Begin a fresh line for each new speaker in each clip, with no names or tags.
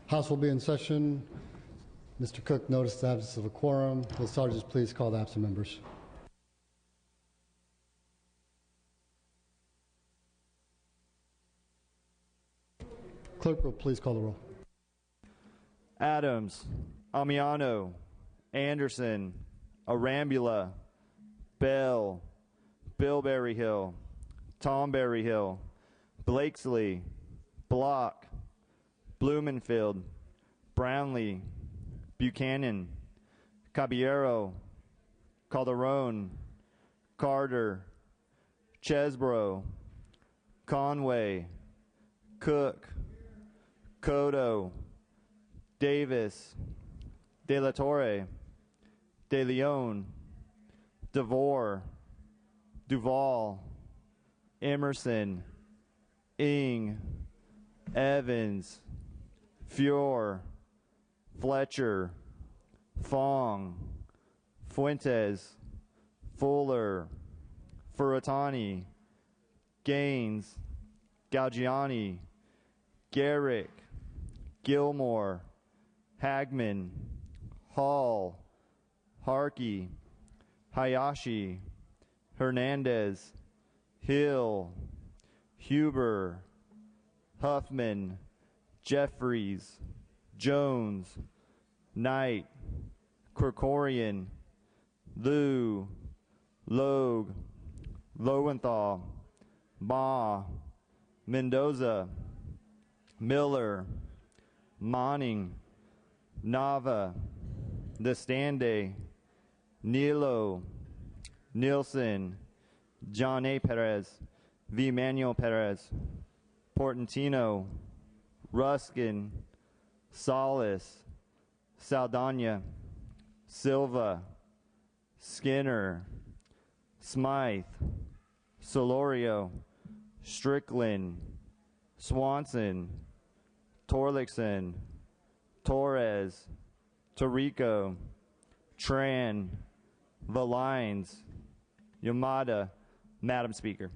House will be in session. Mr. Cook noticed the absence of a quorum. Will sergeants please call the absent members? Clerk will please call the roll.
Adams, Amiano, Anderson, Arambula, Bell, Bill Berryhill, Tom Berryhill, Blakesley, Block, Blumenfield, Brownlee, Buchanan, Caballero, Calderon, Carter, Chesbro, Conway, Cook, Cotto, Davis, De La Torre, De Leon, DeVore, Duval, Emerson, Ing, Evans, Fior, Fletcher, Fong, Fuentes, Fuller, Furutani, Gaines, Galgiani, Garrick, Gilmore, Hagman, Hall, Harkey, Hayashi, Hernandez, Hill, Huber, Huffman, Jeffries, Jones, Knight, Krikorian, Liu, Logue, Lowenthal, Ma, Mendoza, Miller, Monning, Nava, Destande, Nilo, Nielsen, John A. Perez, V. Manuel Perez, Portantino, Ruskin, Solis, Saldana, Silva, Skinner, Smythe, Solorio, Strickland, Swanson, Torlixon, Torres, Tarico, Tran, Valines, Yamada. Madam Speaker.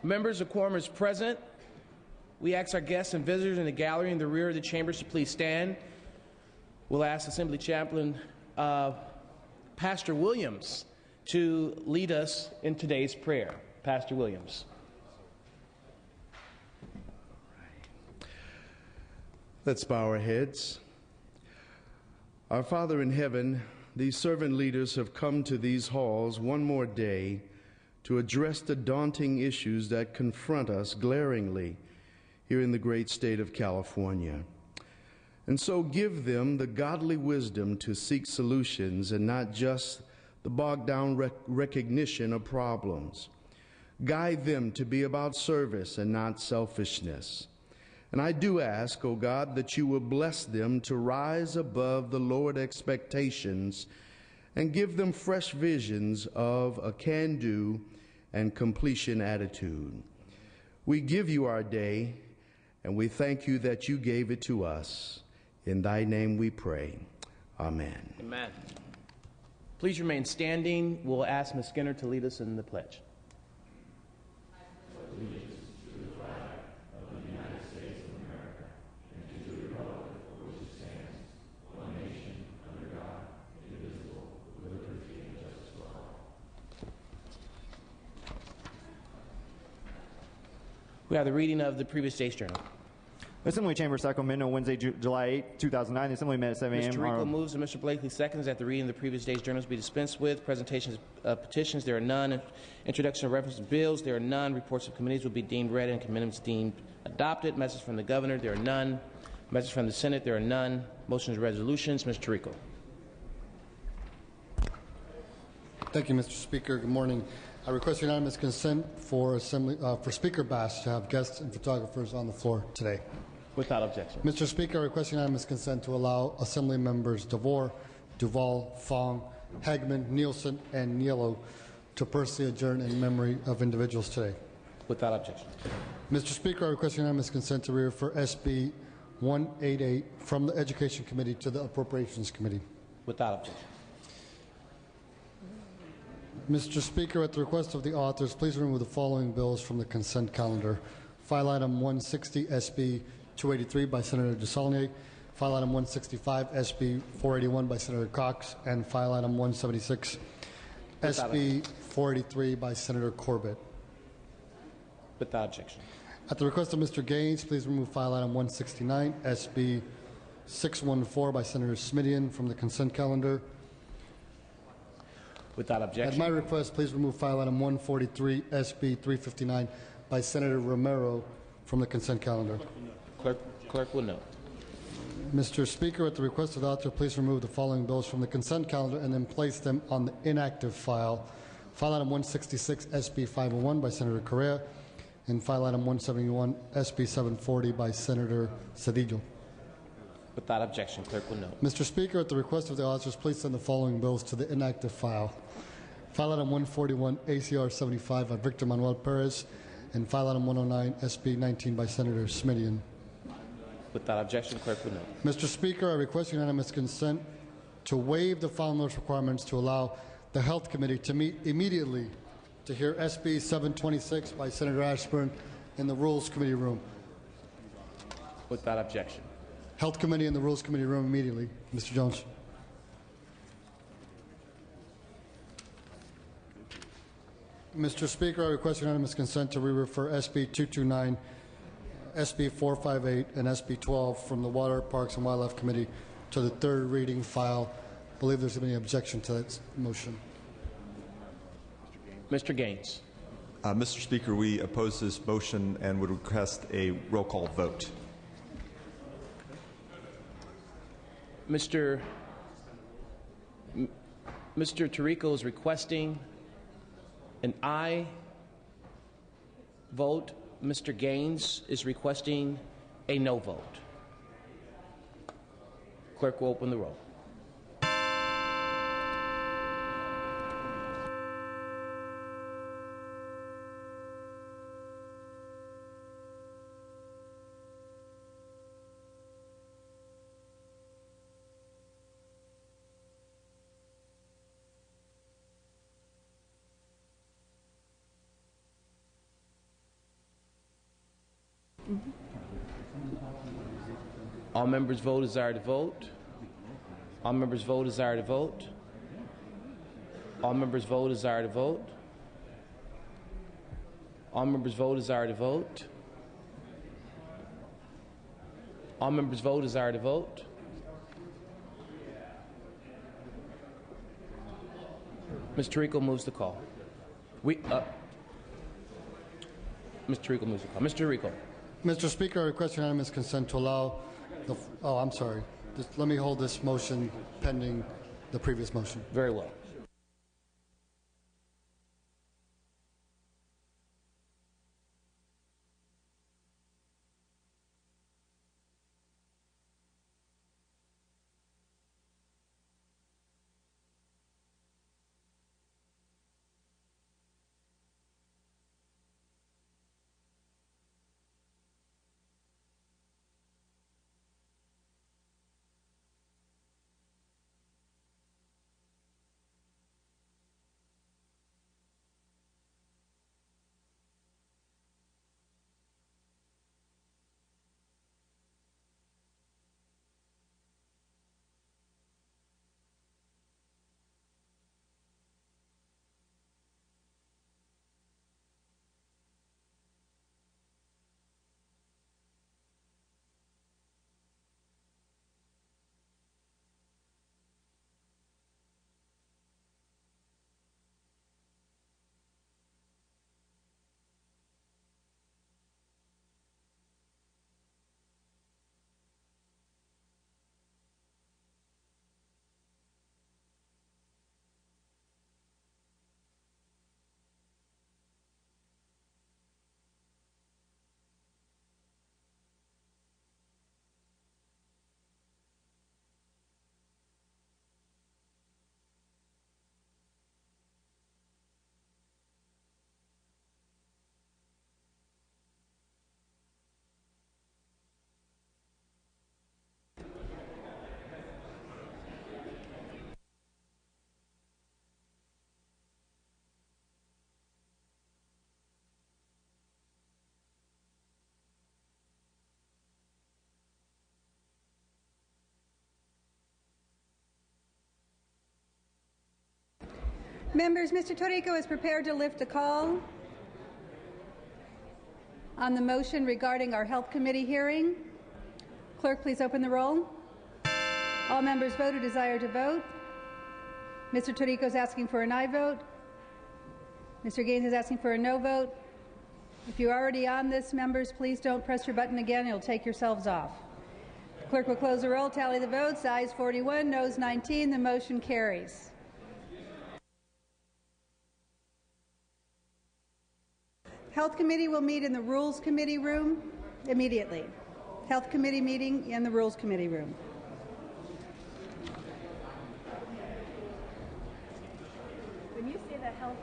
Members, a quorum is present. We ask our guests and visitors in the gallery in the rear of the chambers to please stand. We'll ask Assembly Chaplain Pastor Williams to lead us in today's prayer. Pastor Williams.
Let's bow our heads. Our Father in heaven, these servant leaders have come to these halls one more day to address the daunting issues that confront us glaringly here in the great state of California. And so give them the godly wisdom to seek solutions and not just the bogged down recognition of problems. Guide them to be about service and not selfishness. And I do ask, O God, that you will bless them to rise above the lowered expectations and give them fresh visions of a can-do and completion attitude. We give you our day, and we thank you that you gave it to us. In thy name we pray. Amen.
Amen. Please remain standing. We'll ask Ms. Skinner to lead us in the pledge. We have the reading of the previous day's journal.
Assembly Chamber, Sacramento, Wednesday, July 8, 2009. The Assembly met at 7 a.m.
Mr. Rico moves and Mr. Blakely seconds that the reading of the previous day's journals be dispensed with. Presentations of petitions, there are none. Introduction of reference to bills, there are none. Reports of committees will be deemed read and commitments deemed adopted. Message from the Governor, there are none. Message from the Senate, there are none. Motions and resolutions, Mr. Rico.
Thank you, Mr. Speaker. Good morning. I request unanimous consent for Speaker Bass to have guests and photographers on the floor today.
Without objection.
Mr. Speaker, I request unanimous consent to allow Assembly members DeVore, Duval, Fong, Hagman, Nielsen, and Nielo to personally adjourn in memory of individuals today.
Without objection.
Mr. Speaker, I request unanimous consent to refer SB 188 from the Education Committee to the Appropriations Committee.
Without objection.
Mr. Speaker, at the request of the authors, please remove the following bills from the consent calendar. File item 160, SB 283 by Senator DeSaulnier, file item 165, SB 481 by Senator Cox, and file item 176, SB 483 by Senator Corbett.
Without objection.
At the request of Mr. Gaines, please remove file item 169, SB 614 by Senator Smidian from the consent calendar.
Without objection.
At my request, please remove file item 143, SB 359 by Senator Romero from the consent calendar.
Clerk will note.
Mr. Speaker, at the request of the author, please remove the following bills from the consent calendar and then place them on the inactive file. File item 166, SB 501 by Senator Correa, and file item 171, SB 740 by Senator Cedillo.
Without objection, clerk will note.
Mr. Speaker, at the request of the authors, please send the following bills to the inactive file. File item 141, ACR 75 by Victor Manuel Perez, and file item 109, SB 19 by Senator Smidian.
Without objection, clerk will note.
Mr. Speaker, I request unanimous consent to waive the file notice requirements to allow the Health Committee to meet immediately to hear SB 726 by Senator Ashburn in the Rules Committee room.
Without objection.
Health Committee in the Rules Committee room immediately. Mr. Jones. Mr. Speaker, I request unanimous consent to re-refer SB 229, SB 458, and SB 12 from the Water, Parks, and Wildlife Committee to the third reading file. I believe there's any objection to that motion.
Mr. Gaines.
Mr. Speaker, we oppose this motion and would request a roll call vote.
Mr. Tirico is requesting an aye vote. Mr. Gaines is requesting a no vote. Clerk will open the roll. All members vote desire to vote. All members vote desire to vote. All members vote desire to vote. All members vote desire to vote. All members vote desire to vote. Ms. Tarico moves the call. Mr. Tarico moves the call. Mr. Tarico.
Mr. Speaker, I request unanimous consent to allow the. Oh, I'm sorry. Just let me hold this motion pending the previous motion.
Very well.
Members, Mr. Tarico is prepared to lift a call on the motion regarding our Health Committee hearing. Clerk, please open the roll. All members vote who desire to vote. Mr. Tarico is asking for an aye vote. Mr. Gaines is asking for a no vote. If you're already on this, members, please don't press your button again. It'll take yourselves off. The clerk will close the roll, tally the votes. Ayes 41, noes 19. The motion carries. Health Committee will meet in the Rules Committee room immediately. Health Committee meeting in the Rules Committee room. When you say the Health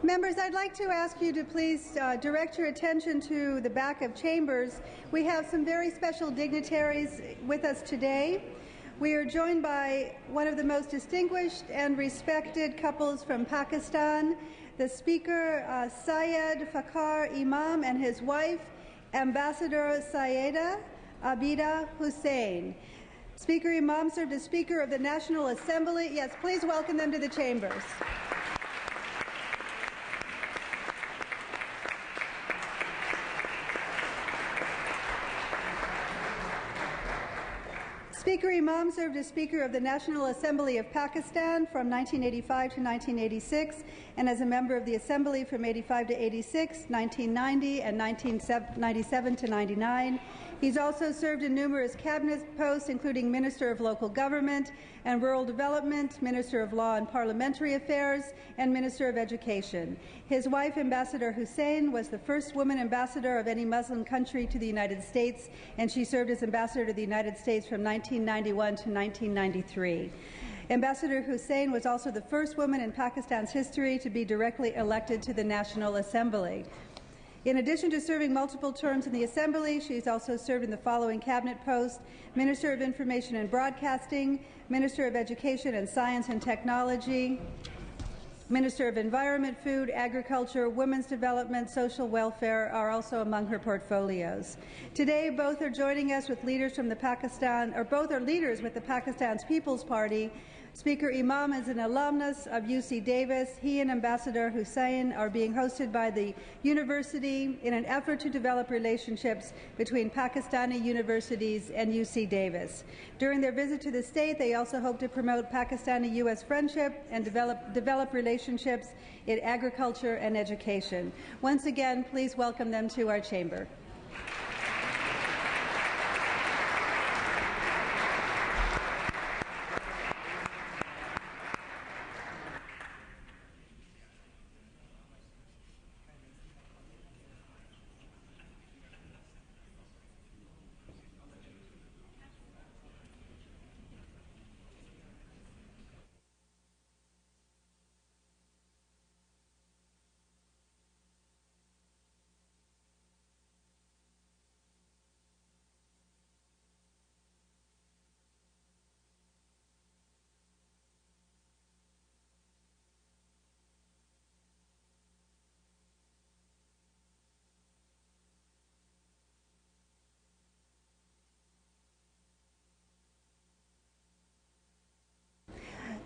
Members, I'd like to ask you to please direct your attention to the back of chambers. We have some very special dignitaries with us today. We are joined by one of the most distinguished and respected couples from Pakistan, the Speaker Syed Fakhar Imam and his wife, Ambassador Sayeda Abida Hussain. Speaker Imam served as Speaker of the National Assembly. Yes, please welcome them to the chambers. Speaker Imam served as Speaker of the National Assembly of Pakistan from 1985 to 1986 and as a member of the Assembly from 85 to 86, 1990, and 1997 to 99. He's also served in numerous cabinet posts, including Minister of Local Government and Rural Development, Minister of Law and Parliamentary Affairs, and Minister of Education. His wife, Ambassador Hussain, was the first woman ambassador of any Muslim country to the United States, and she served as ambassador to the United States from 1991 to 1993. Ambassador Hussain was also the first woman in Pakistan's history to be directly elected to the National Assembly. In addition to serving multiple terms in the Assembly, she has also served in the following cabinet posts: Minister of Information and Broadcasting, Minister of Education and Science and Technology, Minister of Environment, Food, Agriculture, Women's Development, Social Welfare are also among her portfolios. Today, both are joining us with leaders from the both are leaders with the Pakistan's People's Party. Speaker Imam is an alumnus of UC Davis. He and Ambassador Hussain are being hosted by the university in an effort to develop relationships between Pakistani universities and UC Davis. During their visit to the state, they also hope to promote Pakistani-U.S. friendship and develop relationships in agriculture and education. Once again, please welcome them to our chamber.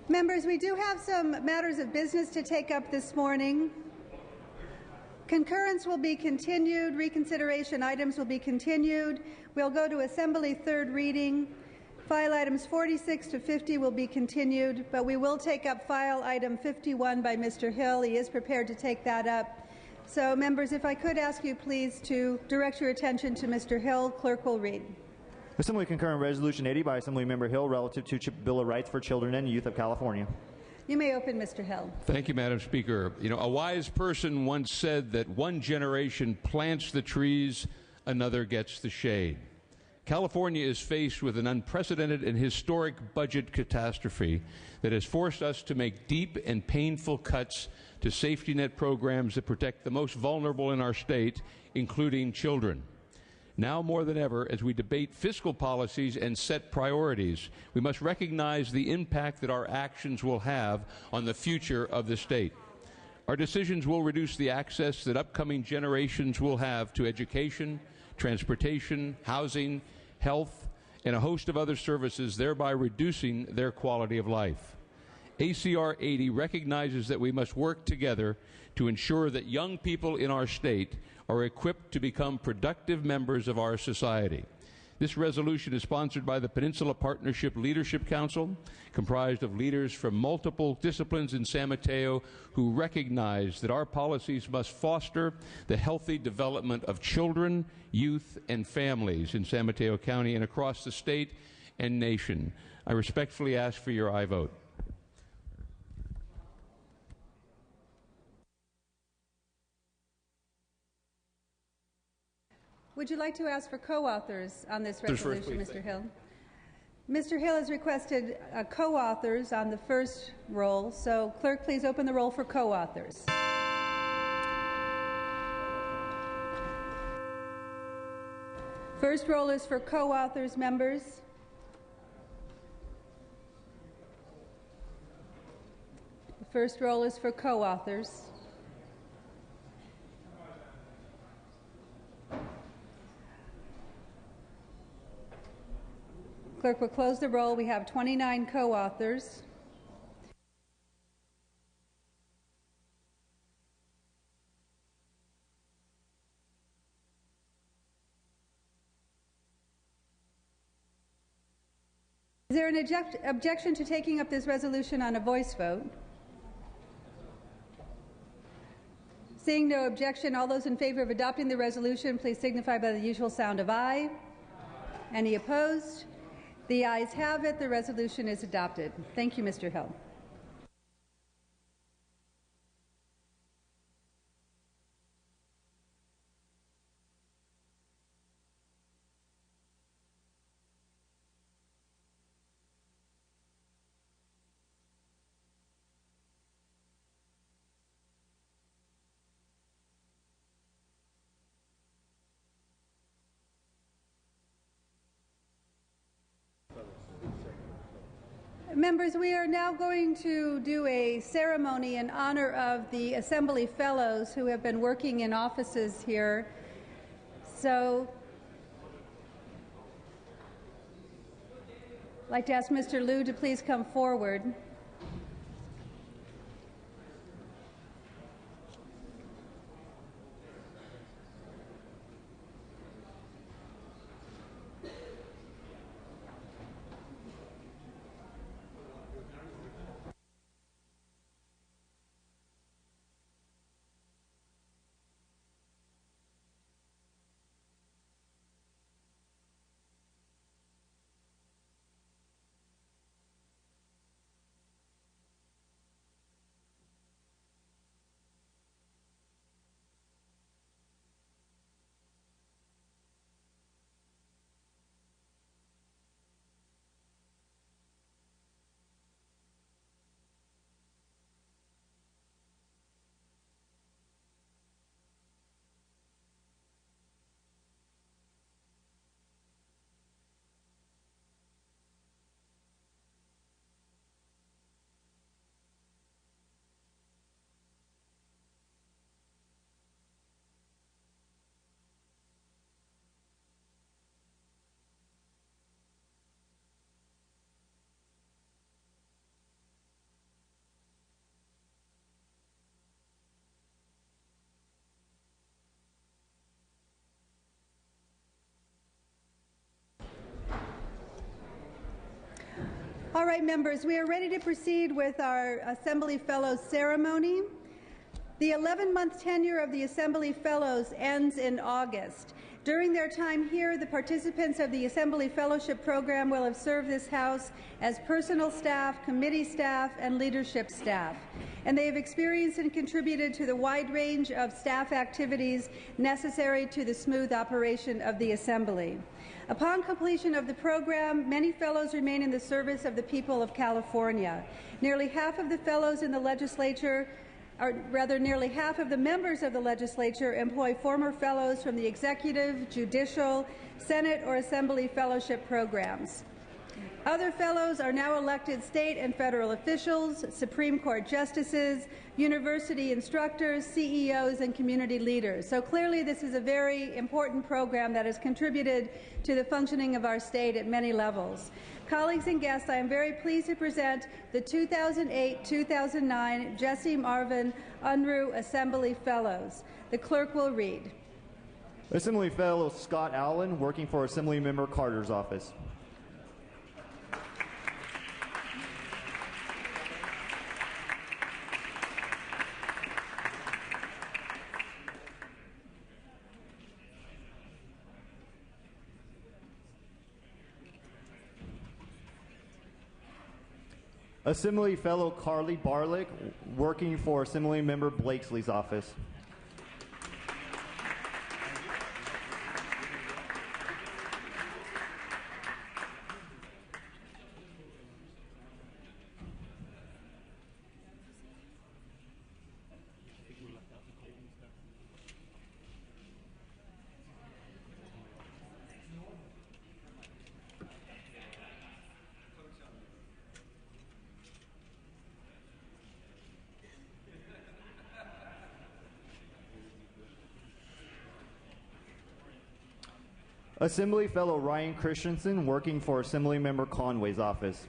Members, we do have some matters of business to take up this morning. Concurrence will be continued. Reconsideration items will be continued. We'll go to Assembly third reading. File items 46 to 50 will be continued, but we will take up file item 51 by Mr. Hill. He is prepared to take that up. So, members, if I could ask you please to direct your attention to Mr. Hill. Clerk will read.
Assembly concur in Resolution 80 by Assemblymember Hill relative to Bill of Rights for Children and Youth of California.
You may open, Mr. Hill.
Thank you, Madam Speaker. You know, a wise person once said that one generation plants the trees, another gets the shade. California is faced with an unprecedented and historic budget catastrophe that has forced us to make deep and painful cuts to safety net programs that protect the most vulnerable in our state, including children. Now more than ever, as we debate fiscal policies and set priorities, we must recognize the impact that our actions will have on the future of the state. Our decisions will reduce the access that upcoming generations will have to education, transportation, housing, health, and a host of other services, thereby reducing their quality of life. ACR 80 recognizes that we must work together to ensure that young people in our state are equipped to become productive members of our society. This resolution is sponsored by the Peninsula Partnership Leadership Council, comprised of leaders from multiple disciplines in San Mateo who recognize that our policies must foster the healthy development of children, youth, and families in San Mateo County and across the state and nation. I respectfully ask for your aye vote.
Would you like to ask for co-authors on this resolution, Mr. Hill? Mr. Hill has requested co-authors on the first roll, so clerk, please open the roll for co-authors. first roll is for co-authors, members. The first roll is for co-authors. Clerk will close the roll. We have 29 co-authors. Is there an objection to taking up this resolution on a voice vote? Seeing no objection, all those in favor of adopting the resolution, please signify by the usual sound of aye. Any opposed? The ayes have it. The resolution is adopted. Thank you, Mr. Hill. Members, we are now going to do a ceremony in honor of the Assembly Fellows who have been working in offices here. So, I'd like to ask Mr. Liu to please come forward. All right, members, we are ready to proceed with our Assembly Fellows ceremony. The 11-month tenure of the Assembly Fellows ends in August. During their time here, the participants of the Assembly Fellowship Program will have served this House as personal staff, committee staff, and leadership staff. And they have experienced and contributed to the wide range of staff activities necessary to the smooth operation of the Assembly. Upon completion of the program, many fellows remain in the service of the people of California. Nearly half of the fellows in the legislature, or rather nearly half of the members of the legislature, employ former fellows from the executive, judicial, Senate, or Assembly fellowship programs. Other fellows are now elected state and federal officials, Supreme Court justices, university instructors, CEOs, and community leaders. So clearly this is a very important program that has contributed to the functioning of our state at many levels. Colleagues and guests, I am very pleased to present the 2008-2009 Jesse Marvin Unruh Assembly Fellows. The clerk will read.
Assembly Fellow Scott Allen, working for Assembly Member Carter's office. Assembly Fellow Carly Barlick, working for Assembly Member Blakesley's office. Assembly fellow Ryan Christensen, working for Assemblymember Conway's office.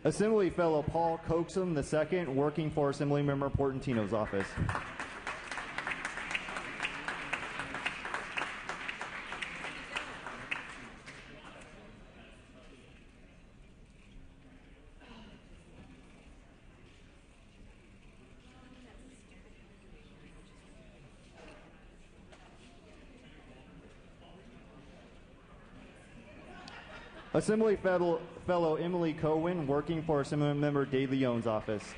Assembly fellow Paul Coaxum II, working for Assemblymember Portantino's office. Assembly fellow Emily Cohen, working for Assemblymember De Leon's office.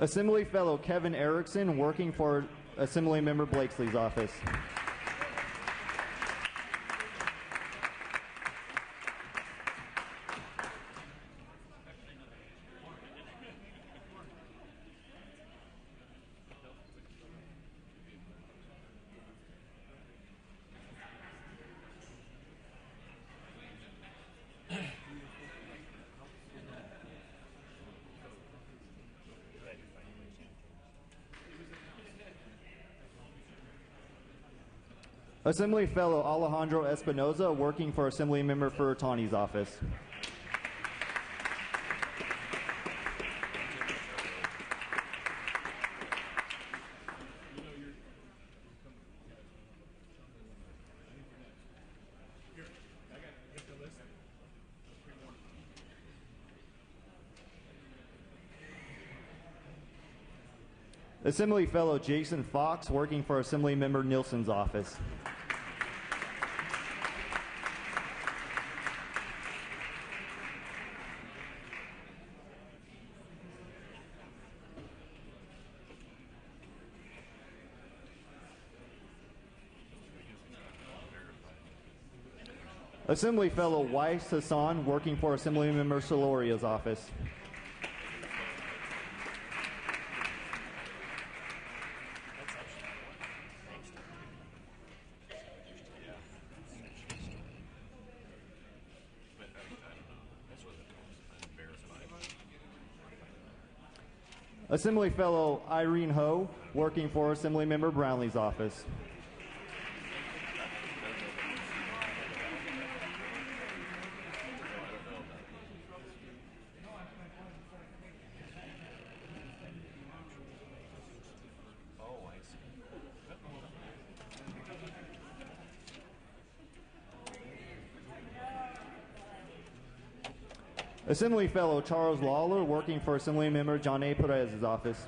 Assembly fellow Kevin Erickson, working for Assemblymember Blakesley's office. Assembly fellow Alejandro Espinoza, working for Assemblymember Furutani's office. Assembly fellow Jason Fox, working for Assemblymember Nilsson's office. Assembly fellow Weiss Hassan, working for Assemblymember Soloria's office. Assembly fellow Irene Ho, working for Assemblymember Brownlee's office. Assembly fellow Charles Lawler, working for Assemblymember John A. Perez's office.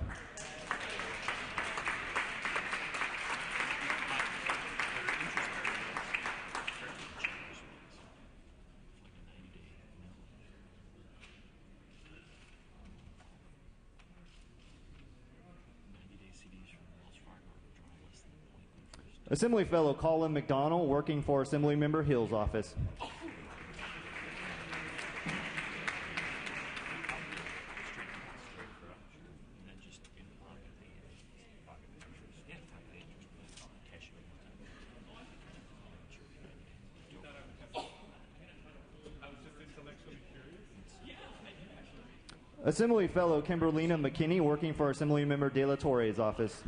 Assembly fellow Colin McDonald, working for Assemblymember Hill's office. Assembly fellow Kimberlina McKinney, working for Assemblymember De La Torre's office.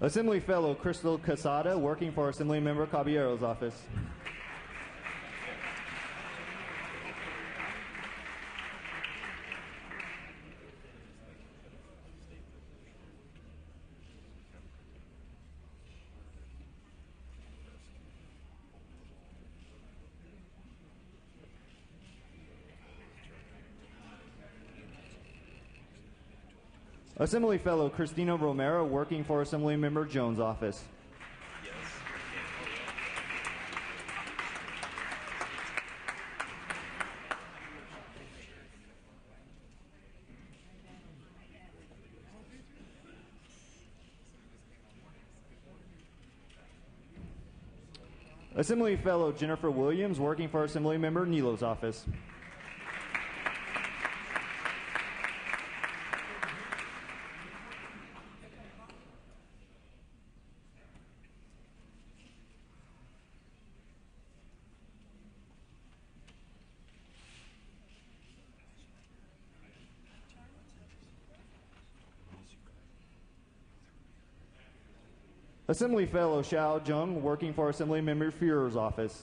Assembly Fellow Crystal Casada, working for Assembly Member Caballero's office. Assembly Fellow Cristina Romero, working for Assembly Member Jones' office. Assembly Fellow Jennifer Williams, working for Assembly Member Nilo's office. Assembly Fellow Xiao Zheng, working for Assembly Member Führer's office.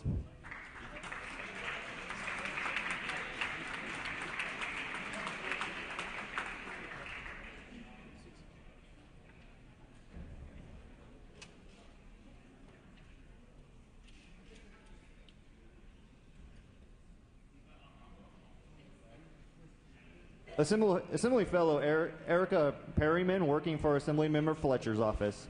Assembly Fellow Erica Perryman, working for Assembly Member Fletcher's office.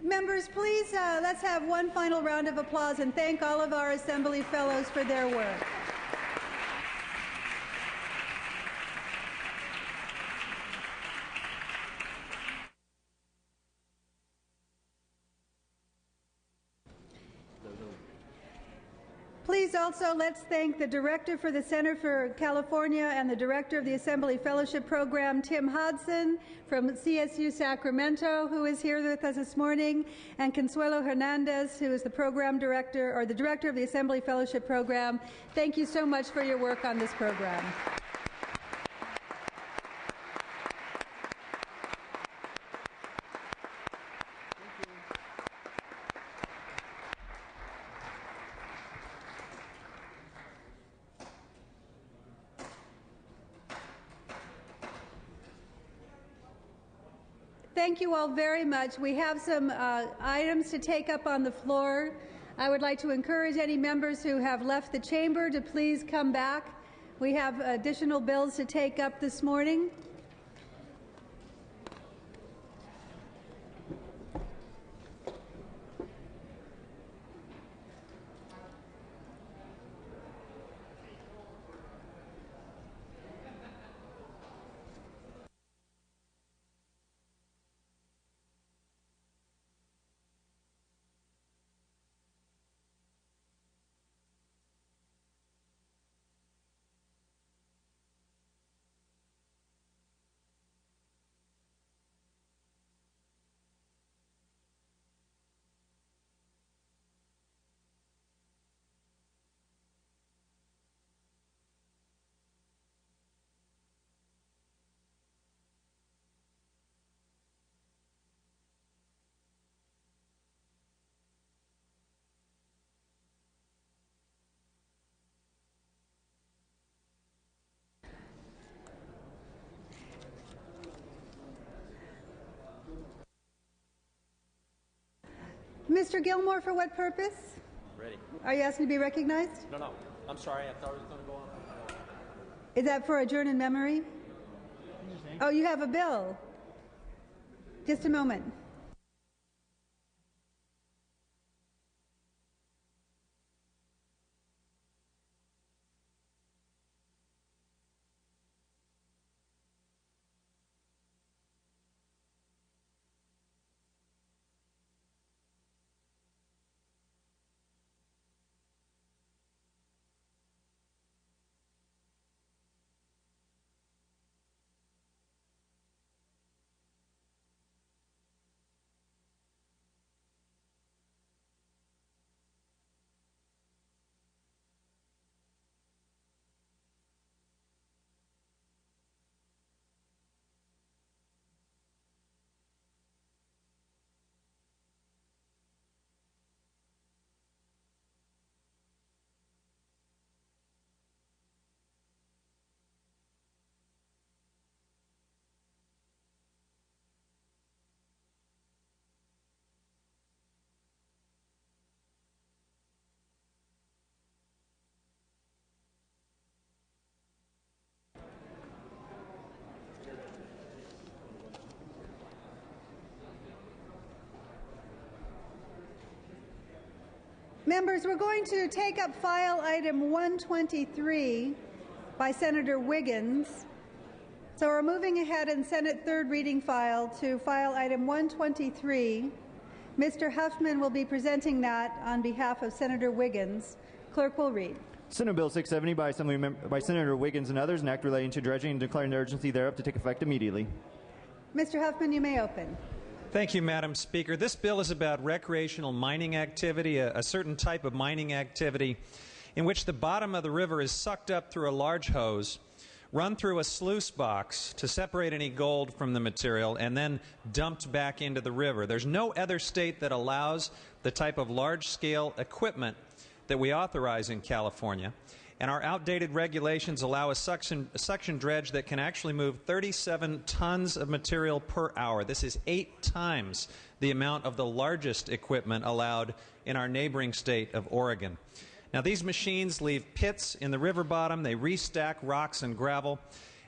Members, please, let's have one final round of applause and thank all of our Assembly Fellows for their work. Please also let's thank the Director for the Center for California and the Director of the Assembly Fellowship Program, Tim Hodson from CSU Sacramento, who is here with us this morning, and Consuelo Hernandez, who is the Program Director or the Director of the Assembly Fellowship Program. Thank you so much for your work on this program. Thank you all very much. We have some items to take up on the floor. I would like to encourage any members who have left the chamber to please come back. We have additional bills to take up this morning. Mr. Gilmore, for what purpose?
Ready.
Are you asking to be recognized?
No. I'm sorry. I thought it was going to go on.
Is that for adjourn in memory? Oh, you have a bill. Just a moment. Members, we're going to take up file item 123 by Senator Wiggins. So we're moving ahead in Senate third reading file to file item 123. Mr. Huffman will be presenting that on behalf of Senator Wiggins. Clerk will read.
Senate Bill 670 by Senator Wiggins and others, an act relating to dredging and declaring an urgency thereof to take effect immediately.
Mr. Huffman, you may open.
Thank you, Madam Speaker. This bill is about recreational mining activity, a certain type of mining activity in which the bottom of the river is sucked up through a large hose, run through a sluice box to separate any gold from the material, and then dumped back into the river. There's no other state that allows the type of large-scale equipment that we authorize in California. And our outdated regulations allow a suction dredge that can actually move 37 tons of material per hour. This is 8 times the amount of the largest equipment allowed in our neighboring state of Oregon. Now, these machines leave pits in the river bottom, they restack rocks and gravel,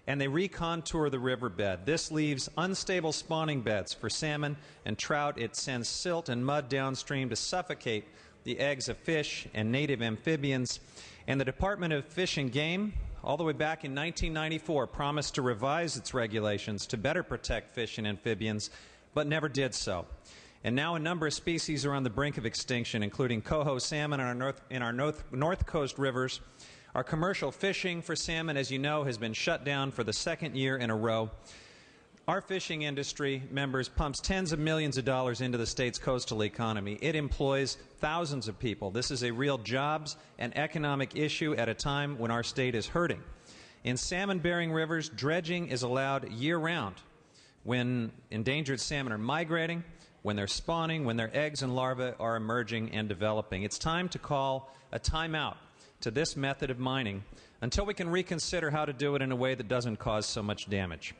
and they recontour the riverbed. This leaves unstable spawning beds for salmon and trout. It sends silt and mud downstream to suffocate the eggs of fish and native amphibians. And the Department of Fish and Game, all the way back in 1994, promised to revise its regulations to better protect fish and amphibians, but never did so. And now a number of species are on the brink of extinction, including coho salmon in our north coast rivers. Our commercial fishing for salmon, as you know, has been shut down for the second year in a row. Our fishing industry, members, pumps tens of millions of dollars into the state's coastal economy. It employs thousands of people. This is a real jobs and economic issue at a time when our state is hurting. In salmon-bearing rivers, dredging is allowed year-round when endangered salmon are migrating, when they're spawning, when their eggs and larvae are emerging and developing. It's time to call a timeout to this method of mining until we can reconsider how to do it in a way that doesn't cause so much damage.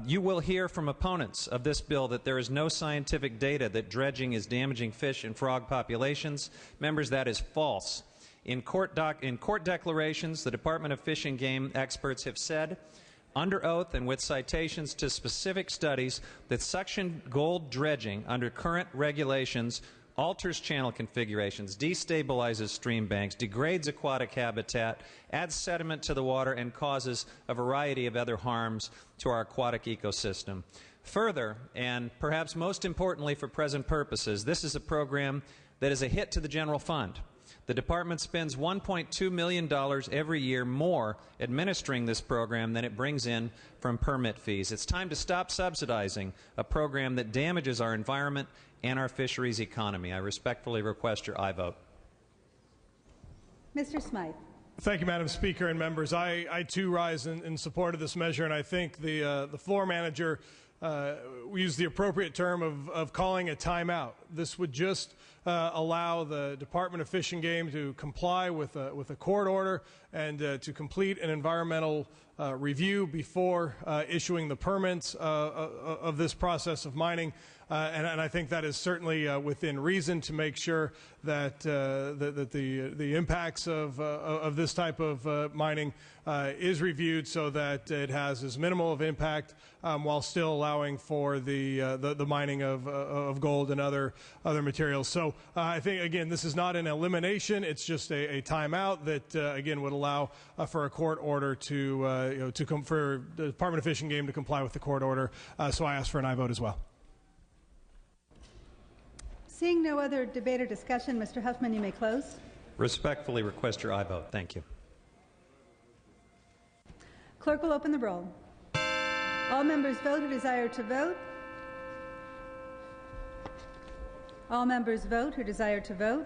You will hear from opponents of this bill that there is no scientific data that dredging is damaging fish and frog populations. Members, that is false. In court declarations, the Department of Fish and Game experts have said, under oath and with citations to specific studies, that suction gold dredging under current regulations alters channel configurations, destabilizes stream banks, degrades aquatic habitat, adds sediment to the water, and causes a variety of other harms to our aquatic ecosystem. Further, and perhaps most importantly for present purposes, this is a program that is a hit to the general fund. The department spends $1.2 million every year more administering this program than it brings in from permit fees. It's time to stop subsidizing a program that damages our environment and our fisheries economy. I respectfully request your aye vote.
Mr. Smythe.
Thank you, Madam Speaker and members. I too rise in support of this measure, and I think the floor manager used the appropriate term of calling a timeout. This would just allow the Department of Fish and Game to comply with a court order and to complete an environmental review before issuing the permits of this process of mining. And I think that is certainly within reason to make sure that the impacts of this type of mining is reviewed so that it has as minimal of impact while still allowing for the mining of gold and other materials. So I think, again, this is not an elimination. It's just a timeout that, again, would allow for a court order for the Department of Fish and Game to comply with the court order. So I ask for an aye vote as well.
Seeing no other debate or discussion, Mr. Huffman, you may close.
Respectfully request your aye vote. Thank you.
Clerk will open the roll. All members vote who desire to vote. All members vote who desire to vote.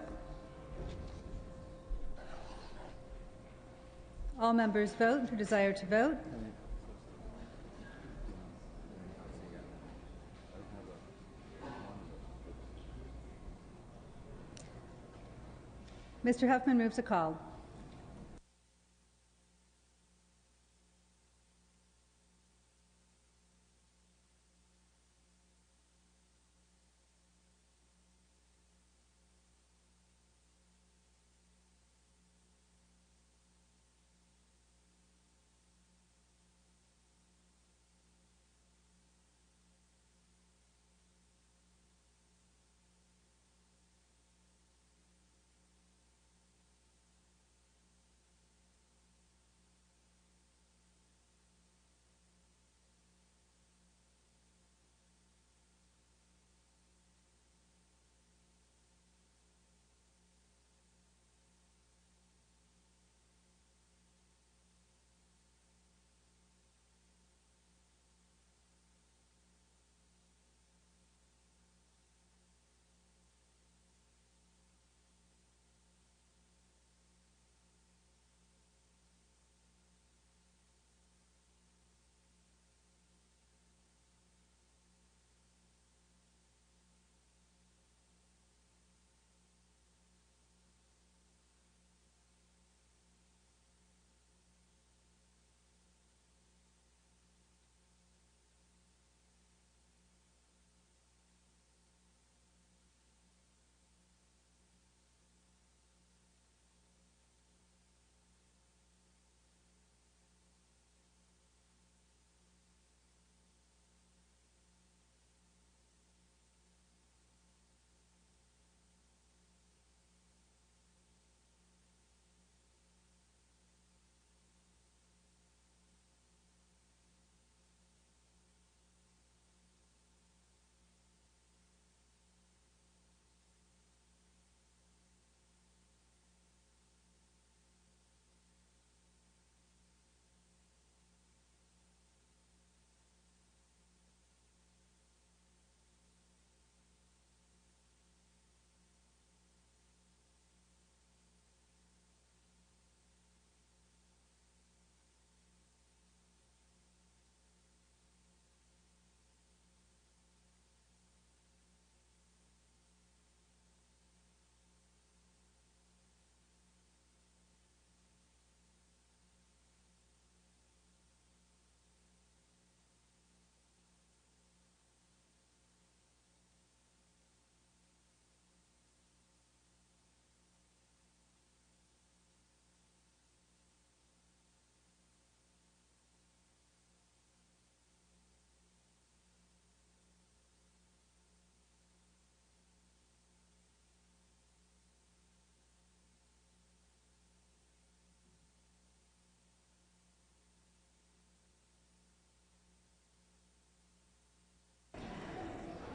All members vote who desire to vote. Mr. Huffman moves a call.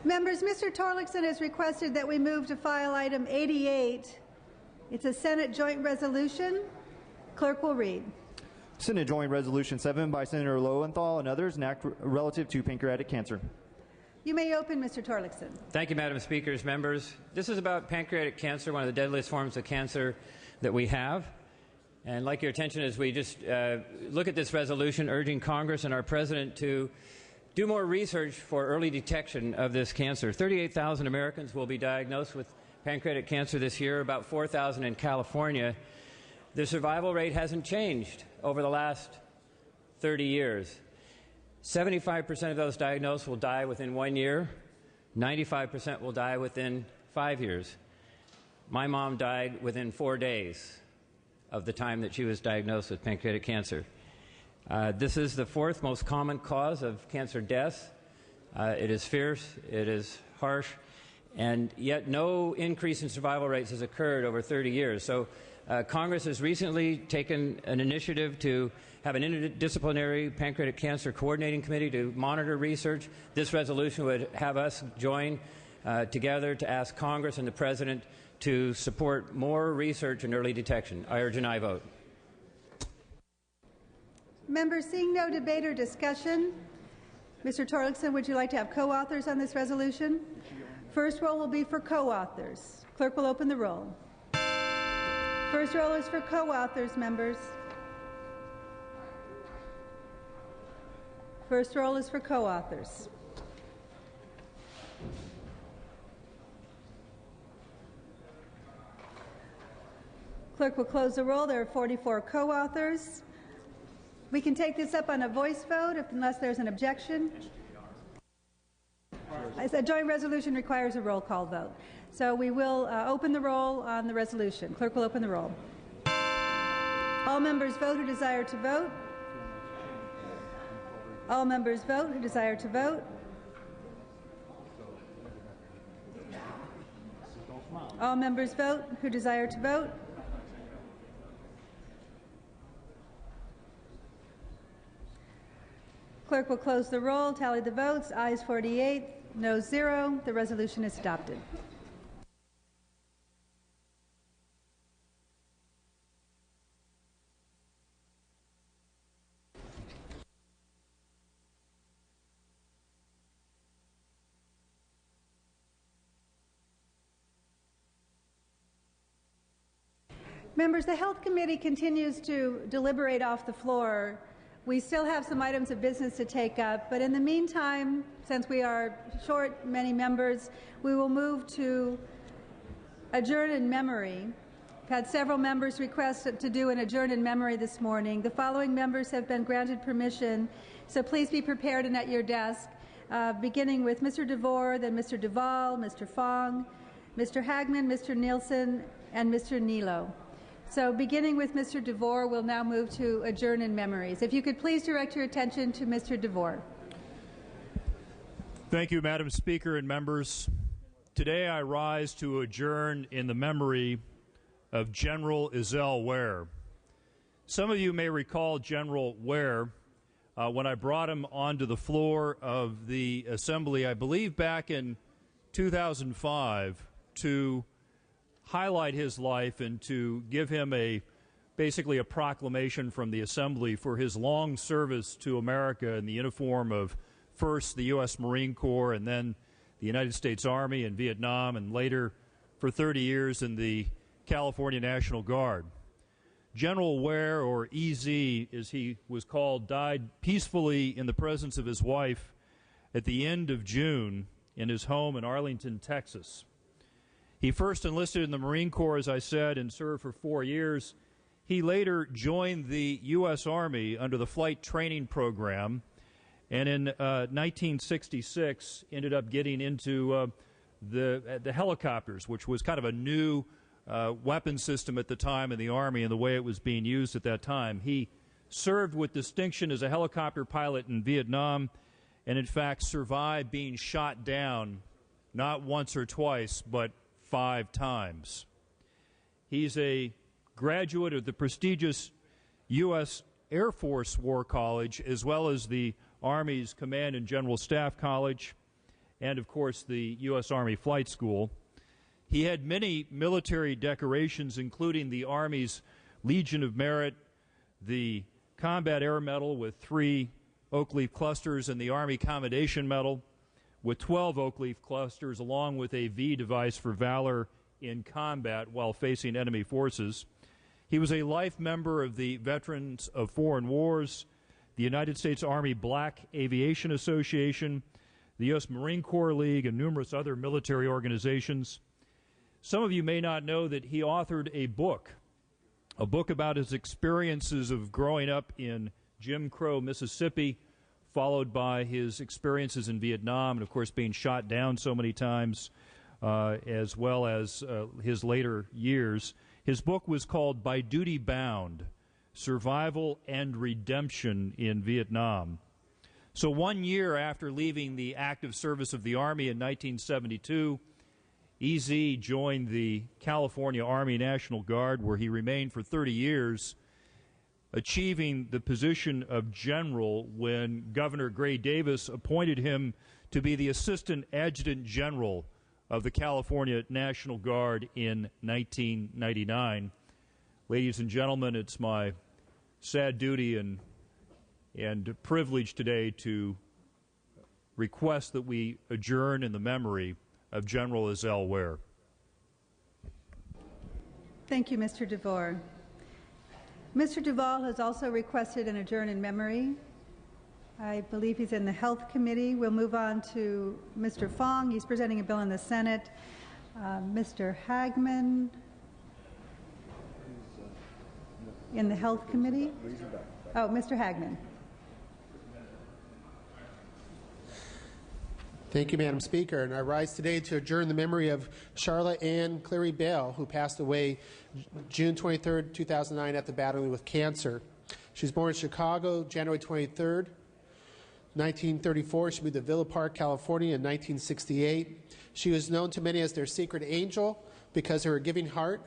Members, Mr. Torlakson has requested that we move to file item 88. It's a Senate joint resolution. Clerk will read.
Senate Joint Resolution 7 by Senator Lowenthal and others, an act relative to pancreatic cancer.
You may open, Mr. Torlakson.
Thank you, Madam Speakers, members. This is about pancreatic cancer, one of the deadliest forms of cancer that we have. And I'd like your attention as we just look at this resolution urging Congress and our President to do more research for early detection of this cancer. 38,000 Americans will be diagnosed with pancreatic cancer this year, about 4,000 in California. The survival rate hasn't changed over the last 30 years. 75% of those diagnosed will die within 1 year. 95% will die within 5 years. My mom died within 4 days of the time that she was diagnosed with pancreatic cancer. This is the fourth most common cause of cancer deaths. It is fierce, it is harsh, and yet no increase in survival rates has occurred over 30 years. So Congress has recently taken an initiative to have an interdisciplinary pancreatic cancer coordinating committee to monitor research. This resolution would have us join together to ask Congress and the President to support more research and early detection. I urge an aye vote.
Members, seeing no debate or discussion, Mr. Torlakson, would you like to have co-authors on this resolution? First roll will be for co-authors. Clerk will open the roll. First roll is for co-authors, members. First roll is for co-authors. Clerk will close the roll. There are 44 co-authors. We can take this up on a voice vote unless there's an objection. A joint resolution requires a roll call vote. So we will open the roll on the resolution. Clerk will open the roll. All members vote who desire to vote. All members vote who desire to vote. All members vote who desire to vote. Clerk will close the roll, tally the votes. Ayes 48, noes 0. The resolution is adopted. Members, the Health Committee continues to deliberate off the floor. We still have some items of business to take up, but in the meantime, since we are short many members, we will move to adjourn in memory. We've had several members request to do an adjourn in memory this morning. The following members have been granted permission, so please be prepared and at your desk, beginning with Mr. DeVore, then Mr. Duvall, Mr. Fong, Mr. Hagman, Mr. Nielsen, and Mr. Nilo. So beginning with Mr. DeVore, we'll now move to adjourn in memories. If you could please direct your attention to Mr. DeVore.
Thank you, Madam Speaker and members. Today I rise to adjourn in the memory of General Ezell Ware. Some of you may recall General Ware when I brought him onto the floor of the Assembly, I believe back in 2005, to highlight his life and to give him basically a proclamation from the Assembly for his long service to America in the uniform of first the U.S. Marine Corps and then the United States Army in Vietnam, and later for 30 years in the California National Guard. General Ware, or EZ as he was called, died peacefully in the presence of his wife at the end of June in his home in Arlington, Texas. He first enlisted in the Marine Corps, as I said, and served for 4 years. He later joined the U.S. Army under the Flight Training Program, and in 1966 ended up getting into the helicopters, which was kind of a new weapon system at the time in the Army and the way it was being used at that time. He served with distinction as a helicopter pilot in Vietnam and, in fact, survived being shot down not once or twice, but 5 times. He's a graduate of the prestigious U.S. Air Force War College, as well as the Army's Command and General Staff College, and, of course, the U.S. Army Flight School. He had many military decorations, including the Army's Legion of Merit, the Combat Air Medal with 3 oak leaf clusters, and the Army Commendation Medal with 12 oak leaf clusters, along with a V device for valor in combat while facing enemy forces. He was a life member of the Veterans of Foreign Wars, the United States Army Black Aviation Association, the U.S. Marine Corps League, and numerous other military organizations. Some of you may not know that he authored a book about his experiences of growing up in Jim Crow, Mississippi, followed by his experiences in Vietnam, and of course being shot down so many times, as well as his later years. His book was called By Duty Bound: Survival and Redemption in Vietnam. So 1 year after leaving the active service of the Army in 1972, EZ joined the California Army National Guard, where he remained for 30 years, achieving the position of general when Governor Gray Davis appointed him to be the Assistant Adjutant General of the California National Guard in 1999. Ladies and gentlemen, it's my sad duty and privilege today to request that we adjourn in the memory of General Ezell Ware.
Thank you, Mr. DeVore. Mr. Duvall has also requested an adjourn in memory. I believe he's in the Health Committee. We'll move on to Mr. Fong. He's presenting a bill in the Senate. Mr. Hagman in the Health Committee. Oh, Mr. Hagman.
Thank you, Madam Speaker. And I rise today to adjourn the memory of Charlotte Ann Cleary Bale, who passed away June 23, 2009, after battling with cancer. She was born in Chicago, January 23, 1934. She moved to Villa Park, California in 1968. She was known to many as their secret angel because of her giving heart.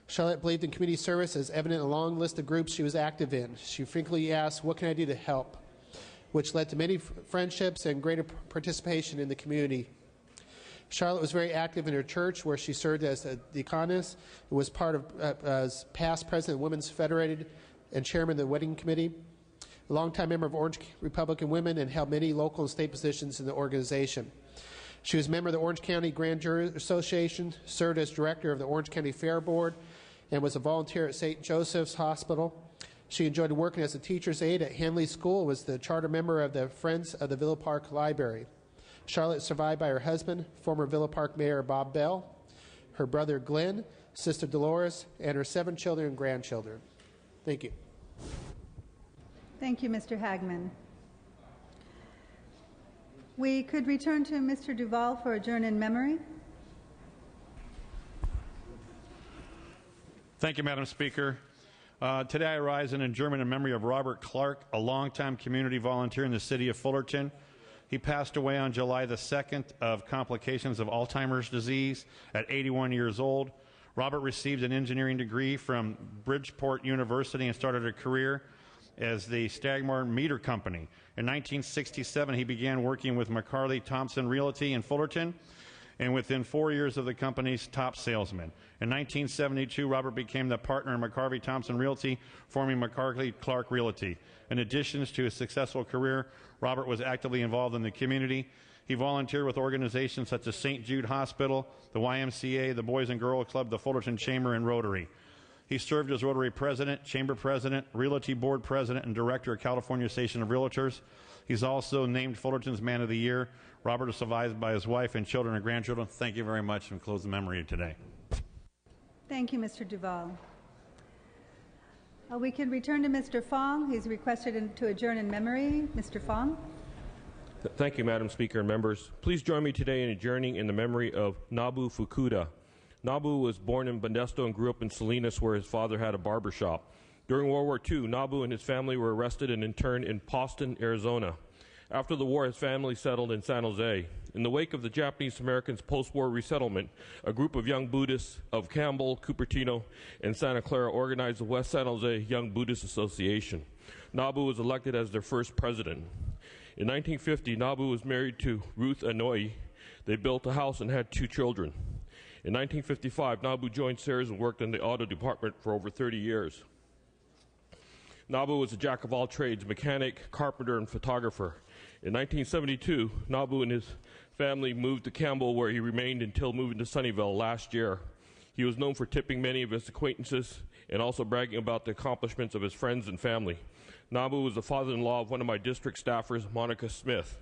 Charlotte believed in community service, as evident in a long list of groups she was active in. She frequently asked, "What can I do to help?" which led to many friendships and greater participation in the community. Charlotte was very active in her church, where she served as a deaconess and was part of as past president of Women's Federated and chairman of the Wedding Committee, a longtime member of Orange Republican Women, and held many local and state positions in the organization. She was a member of the Orange County Grand Jury Association, served as director of the Orange County Fair Board, and was a volunteer at St. Joseph's Hospital. She enjoyed working as a teacher's aide at Hanley School, was the charter member of the Friends of the Villa Park Library. Charlotte is survived by her husband, former Villa Park Mayor Bob Bell, her brother Glenn, sister Dolores, and her 7 children and grandchildren. Thank you.
Thank you, Mr. Hagman. We could return to Mr. Duvall for adjourn in memory.
Thank you, Madam Speaker. Today I rise in adjournment in memory of Robert Clark, a longtime community volunteer in the city of Fullerton. He passed away on July the 2nd of complications of Alzheimer's disease at 81 years old. Robert received an engineering degree from Bridgeport University and started a career as the Stagmore Meter Company. In 1967, he began working with McCarley Thompson Realty in Fullerton, and within 4 years of the company's top salesman. In 1972, Robert became the partner in McCarvey Thompson Realty, forming McCarthy Clark Realty. In addition to his successful career, Robert was actively involved in the community. He volunteered with organizations such as St. Jude Hospital, the YMCA, the Boys and Girls Club, the Fullerton Chamber, and Rotary. He served as Rotary President, Chamber President, Realty Board President, and Director of California Station of Realtors. He's also named Fullerton's Man of the Year. Robert is survived by his wife and children and grandchildren. Thank you very much, and close the memory today.
Thank you, Mr. Duvall. We can return to Mr. Fong. He's requested to adjourn in memory. Mr. Fong.
Thank you, Madam Speaker and members. Please join me today in adjourning in the memory of Nabu Fukuda. Nabu was born in Modesto and grew up in Salinas, where his father had a barber shop. During World War II, Nabu and his family were arrested and interned in Poston, Arizona. After the war, his family settled in San Jose. In the wake of the Japanese Americans' post-war resettlement, a group of young Buddhists of Campbell, Cupertino, and Santa Clara organized the West San Jose Young Buddhist Association. Nabu was elected as their first president. In 1950, Nabu was married to Ruth Anoi. They built a house and had 2 children. In 1955, Nabu joined Sears and worked in the auto department for over 30 years. Nabu was a jack of all trades, mechanic, carpenter, and photographer. In 1972, Nabu and his family moved to Campbell, where he remained until moving to Sunnyvale last year. He was known for tipping many of his acquaintances and also bragging about the accomplishments of his friends and family. Nabu was the father-in-law of one of my district staffers, Monica Smith.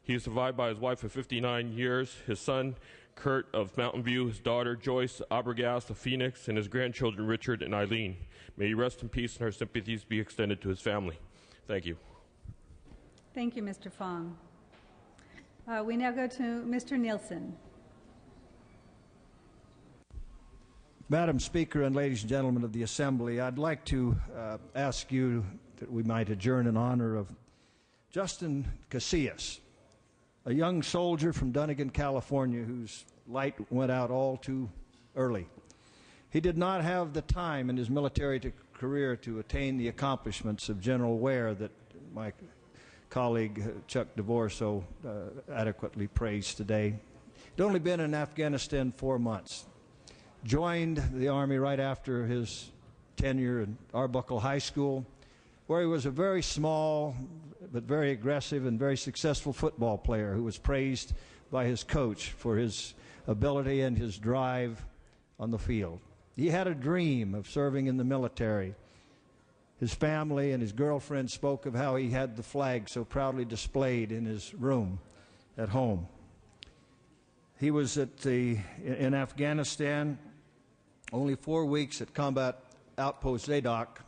He is survived by his wife of 59 years, his son, Kurt of Mountain View, his daughter, Joyce Abergast of Phoenix, and his grandchildren, Richard and Eileen. May he rest in peace and our sympathies be extended to his family. Thank you.
Thank you, Mr. Fong. We now go to Mr. Nielsen.
Madam Speaker and ladies and gentlemen of the Assembly, I'd like to ask you that we might adjourn in honor of Justin Casillas, a young soldier from Dunnigan, California, whose light went out all too early. He did not have the time in his military career to attain the accomplishments of General Ware that my colleague Chuck DeVore so adequately praised today. He'd only been in Afghanistan 4 months. Joined the Army right after his tenure at Arbuckle High School, where he was a very small but very aggressive and very successful football player who was praised by his coach for his ability and his drive on the field. He had a dream of serving in the military. His family and his girlfriend spoke of how he had the flag so proudly displayed in his room at home. He was in Afghanistan only 4 weeks at Combat Outpost Zadok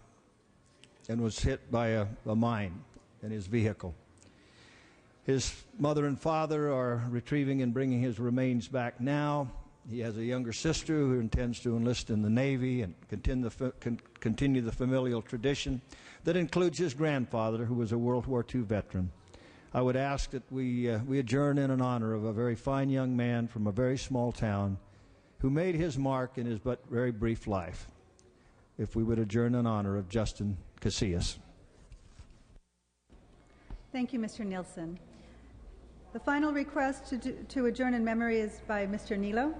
and was hit by a mine in his vehicle. His mother and father are retrieving and bringing his remains back now. He has a younger sister who intends to enlist in the Navy and continue the familial tradition that includes his grandfather, who was a World War II veteran. I would ask that we adjourn in honor of a very fine young man from a very small town who made his mark in his but very brief life. If we would adjourn in honor of Justin Casillas.
Thank you, Mr. Nielsen. The final request to adjourn in memory is by Mr. Nilo.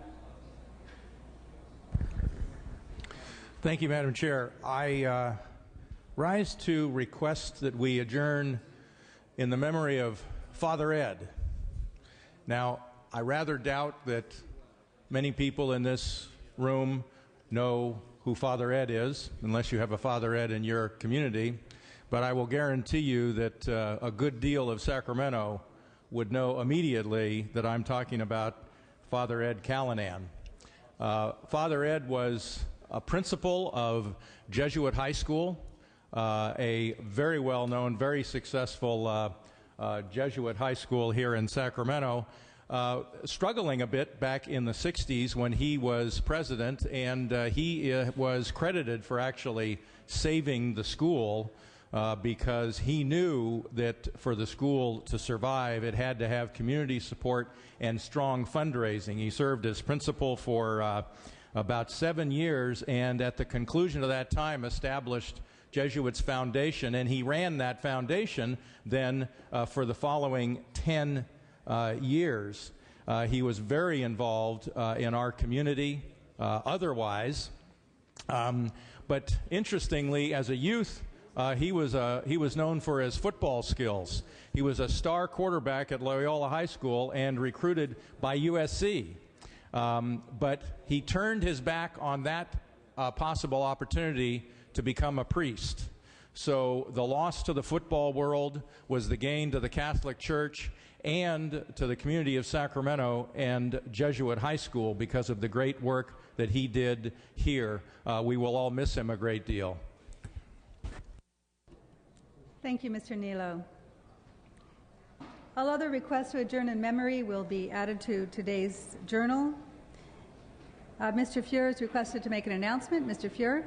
Thank you, Madam Chair. I rise to request that we adjourn in the memory of Father Ed. Now, I rather doubt that many people in this room know who Father Ed is, unless you have a Father Ed in your community, but I will guarantee you that a good deal of Sacramento would know immediately that I'm talking about Father Ed Callanan. Father Ed was a principal of Jesuit High School, a very well-known, very successful Jesuit high school here in Sacramento, struggling a bit back in the 60s when he was president, and he was credited for actually saving the school because he knew that for the school to survive, it had to have community support and strong fundraising. He served as principal for about 7 years, and at the conclusion of that time established Jesuits Foundation, and he ran that foundation then for the following 10 years. He was very involved in our community otherwise, but interestingly, as a youth, he was known for his football skills. He was a star quarterback at Loyola High School and recruited by USC. But he turned his back on that possible opportunity to become a priest. So the loss to the football world was the gain to the Catholic Church and to the community of Sacramento and Jesuit High School because of the great work that he did here. We will all miss him a great deal.
Thank you, Mr. Nilo. All other requests to adjourn in memory will be added to today's journal. Mr. Fuhr is requested to make an announcement. Mr. Fuhr.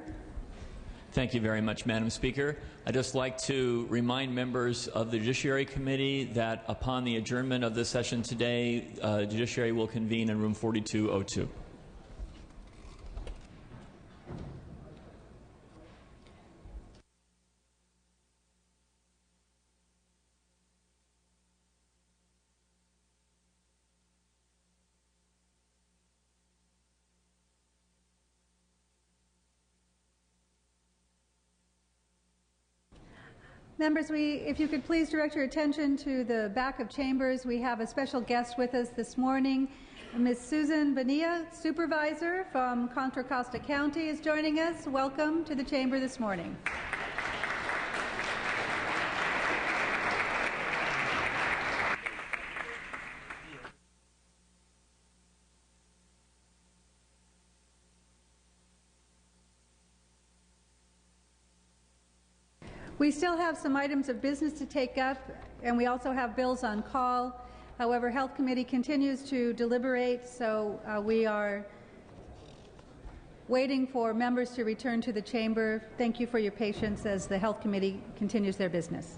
Thank you very much, Madam Speaker. I'd just like to remind members of the Judiciary Committee that upon the adjournment of this session today, Judiciary will convene in room 4202.
Members, if you could please direct your attention to the back of chambers. We have a special guest with us this morning. Ms. Susan Bonilla, supervisor from Contra Costa County, is joining us. Welcome to the chamber this morning. We still have some items of business to take up, and we also have bills on call. However, Health Committee continues to deliberate, so we are waiting for members to return to the chamber. Thank you for your patience as the Health Committee continues their business.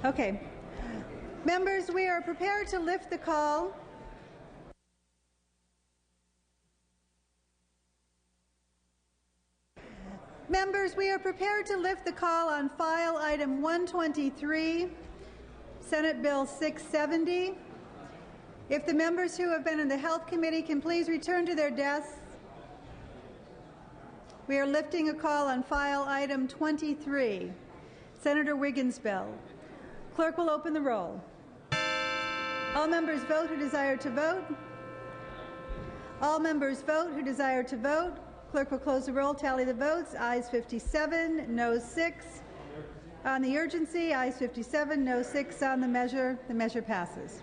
Okay. Members, we are prepared to lift the call. Members, we are prepared to lift the call on file item 123, Senate Bill 670. If the members who have been in the Health Committee can please return to their desks. We are lifting a call on file item 23, Senator Wiggins' bill. Clerk will open the roll. All members vote who desire to vote. All members vote who desire to vote. Clerk will close the roll, tally the votes. Ayes 57, noes 6. On the urgency, ayes 57, noes 6 on the measure. The measure passes.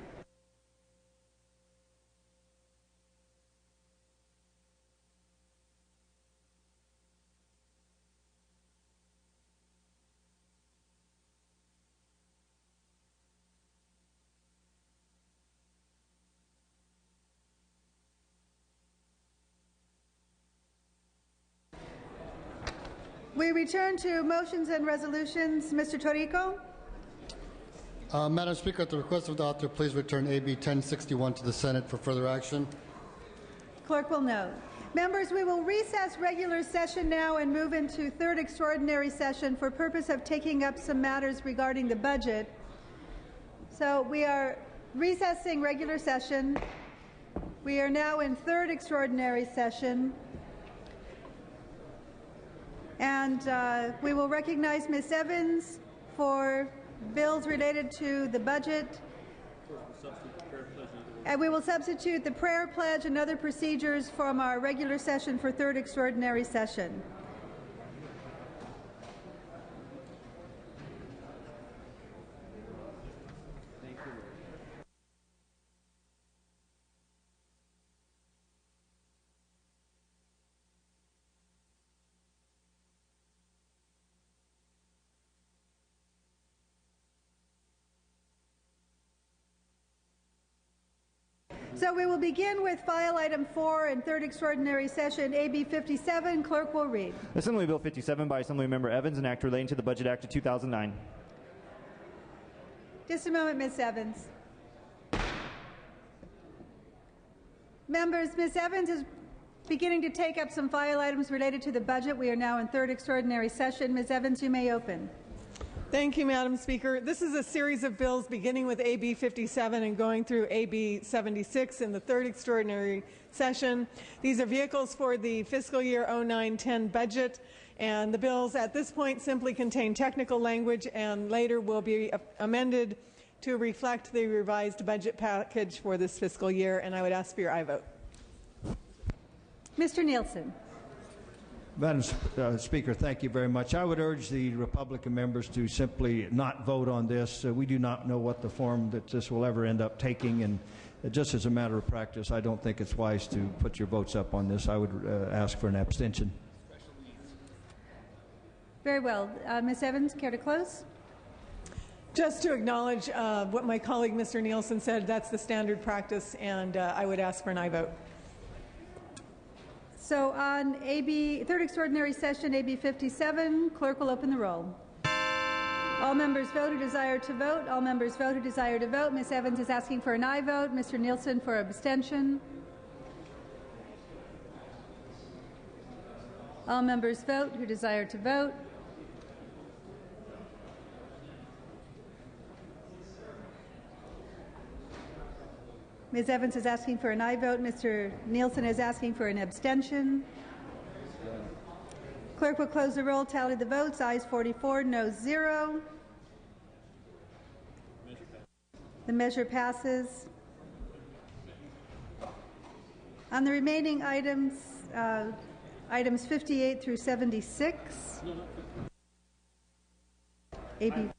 We return to motions and resolutions. Mr. Torrico.
Madam Speaker, at the request of the author, please return AB 1061 to the Senate for further action.
Clerk will note. Members, we will recess regular session now and move into third extraordinary session for purpose of taking up some matters regarding the budget. So we are recessing regular session. We are now in third extraordinary session. And we will recognize Ms. Evans for bills related to the budget. And we will substitute the prayer pledge and other procedures from our regular session for third extraordinary session. So we will begin with file item 4 in third extraordinary session, AB 57. Clerk will read.
Assembly Bill 57 by Assemblymember Evans, an act relating to the Budget Act of 2009.
Just a moment, Ms. Evans. Members, Ms. Evans is beginning to take up some file items related to the budget. We are now in third extraordinary session. Ms. Evans, you may open.
Thank you, Madam Speaker. This is a series of bills beginning with AB 57 and going through AB 76 in the third extraordinary session. These are vehicles for the fiscal year 09-10 budget, and the bills at this point simply contain technical language and later will be amended to reflect the revised budget package for this fiscal year, and I would ask for your aye vote.
Mr. Nielsen.
Madam Speaker, thank you very much. I would urge the Republican members to simply not vote on this. We do not know what the form that this will ever end up taking, and just as a matter of practice, I don't think it's wise to put your votes up on this. I would ask for an abstention.
Very well. Ms. Evans, care to close?
Just to acknowledge what my colleague Mr. Nielsen said, that's the standard practice, and I would ask for an aye vote.
So on third extraordinary session, AB 57, clerk will open the roll. All members vote who desire to vote. All members vote who desire to vote. Ms. Evans is asking for an aye vote. Mr. Nielsen for abstention. All members vote who desire to vote. Ms. Evans is asking for an aye vote. Mr. Nielsen is asking for an abstention. Clerk will close the roll, tally the votes. Ayes 44, noes 0. The measure passes. On the remaining items, items 58 through 76. AB.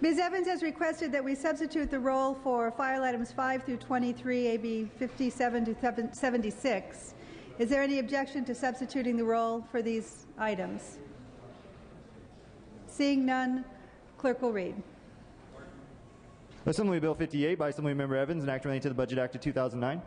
Ms. Evans has requested that we substitute the roll for file items 5 through 23, AB 57 to 76. Is there any objection to substituting the roll for these items? Seeing none, clerk will read.
Assembly Bill 58 by Assemblymember Evans, an act relating to the Budget Act of 2009.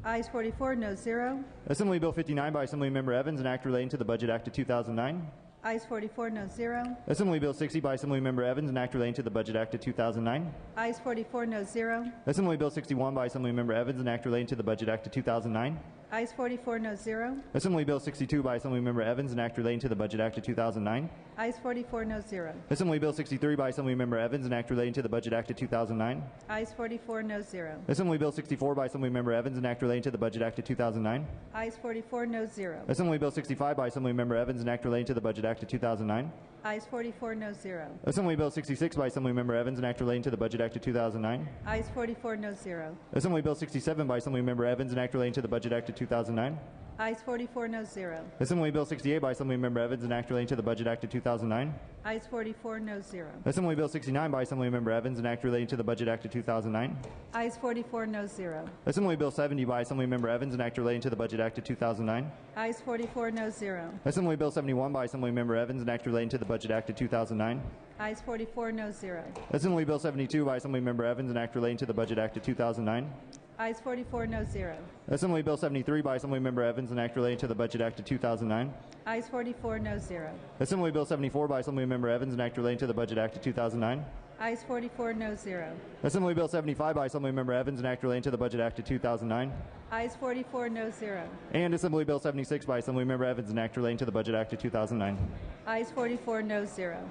Ayes 44, no 0.
Assembly Bill 59 by Assemblymember Evans, an act relating to the Budget Act of 2009.
Ayes 44, no 0.
Assembly Bill 60 by Assemblymember Evans, an act relating to the Budget Act of 2009.
Ayes 44, no 0.
Assembly Bill 61 by Assemblymember Evans, an act relating to the Budget Act of 2009.
Ayes 44, no 0.
Assembly Bill 62 by Assemblymember Evans, an act relating to the Budget Act of 2009.
Ayes 44, no 0.
Assembly Bill 63 by Assemblymember Evans, an act relating to the Budget Act of 2009.
Ayes 44, no 0.
Assembly Bill 64 by Assemblymember Evans, an act relating to the Budget Act of 2009.
Ayes 44, no 0.
Assembly Bill 65 by Assemblymember Evans, an act relating to the Budget Act of 2009.
Ayes 44, no 0.
Assembly Bill 66 by Assemblymember Evans, an act relating to the Budget Act of 2009.
Ayes 44, no 0.
Assembly Bill 67 by Assemblymember Evans, an act relating to the Budget Act of 2009.
Ayes 44, no 0.
Assembly Bill 68 by Assemblymember Evans, an act relating to the Budget Act of 2009.
Ayes 44, no 0.
Assembly Bill 69 by Assemblymember Evans, an act relating to the Budget Act of 2009.
Ayes 44, no 0.
Assembly Bill 70 by Assemblymember Evans, an act relating to the Budget Act of 2009.
Ayes 44, no 0.
Assembly Bill 71 by Assemblymember Evans, an act relating to the Budget Act of 2009.
Ayes 44, no 0.
Assembly Bill 72 by Assemblymember Evans, an act relating to the Budget Act of 2009.
Ayes 44, no 0.
Assembly Bill 73 by Assemblymember Evans, an act relating to the Budget Act of 2009.
Ayes 44, no 0.
Assembly Bill 74 by Assemblymember Evans, an act relating to the Budget Act of 2009.
Ayes 44, no 0.
Assembly Bill 75 by Assemblymember Evans, an act relating to the Budget Act of 2009.
Ayes 44, no 0.
And Assembly Bill 76 by Assemblymember Evans, an act relating to the Budget Act of 2009.
Ayes 44, no 0.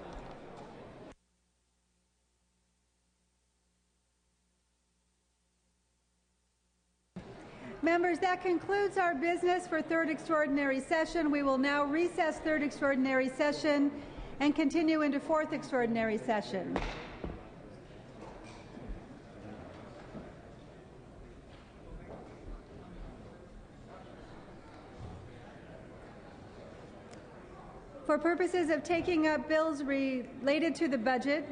Members, that concludes our business for third extraordinary session. We will now recess third extraordinary session and continue into fourth extraordinary session. For purposes of taking up bills related to the budget,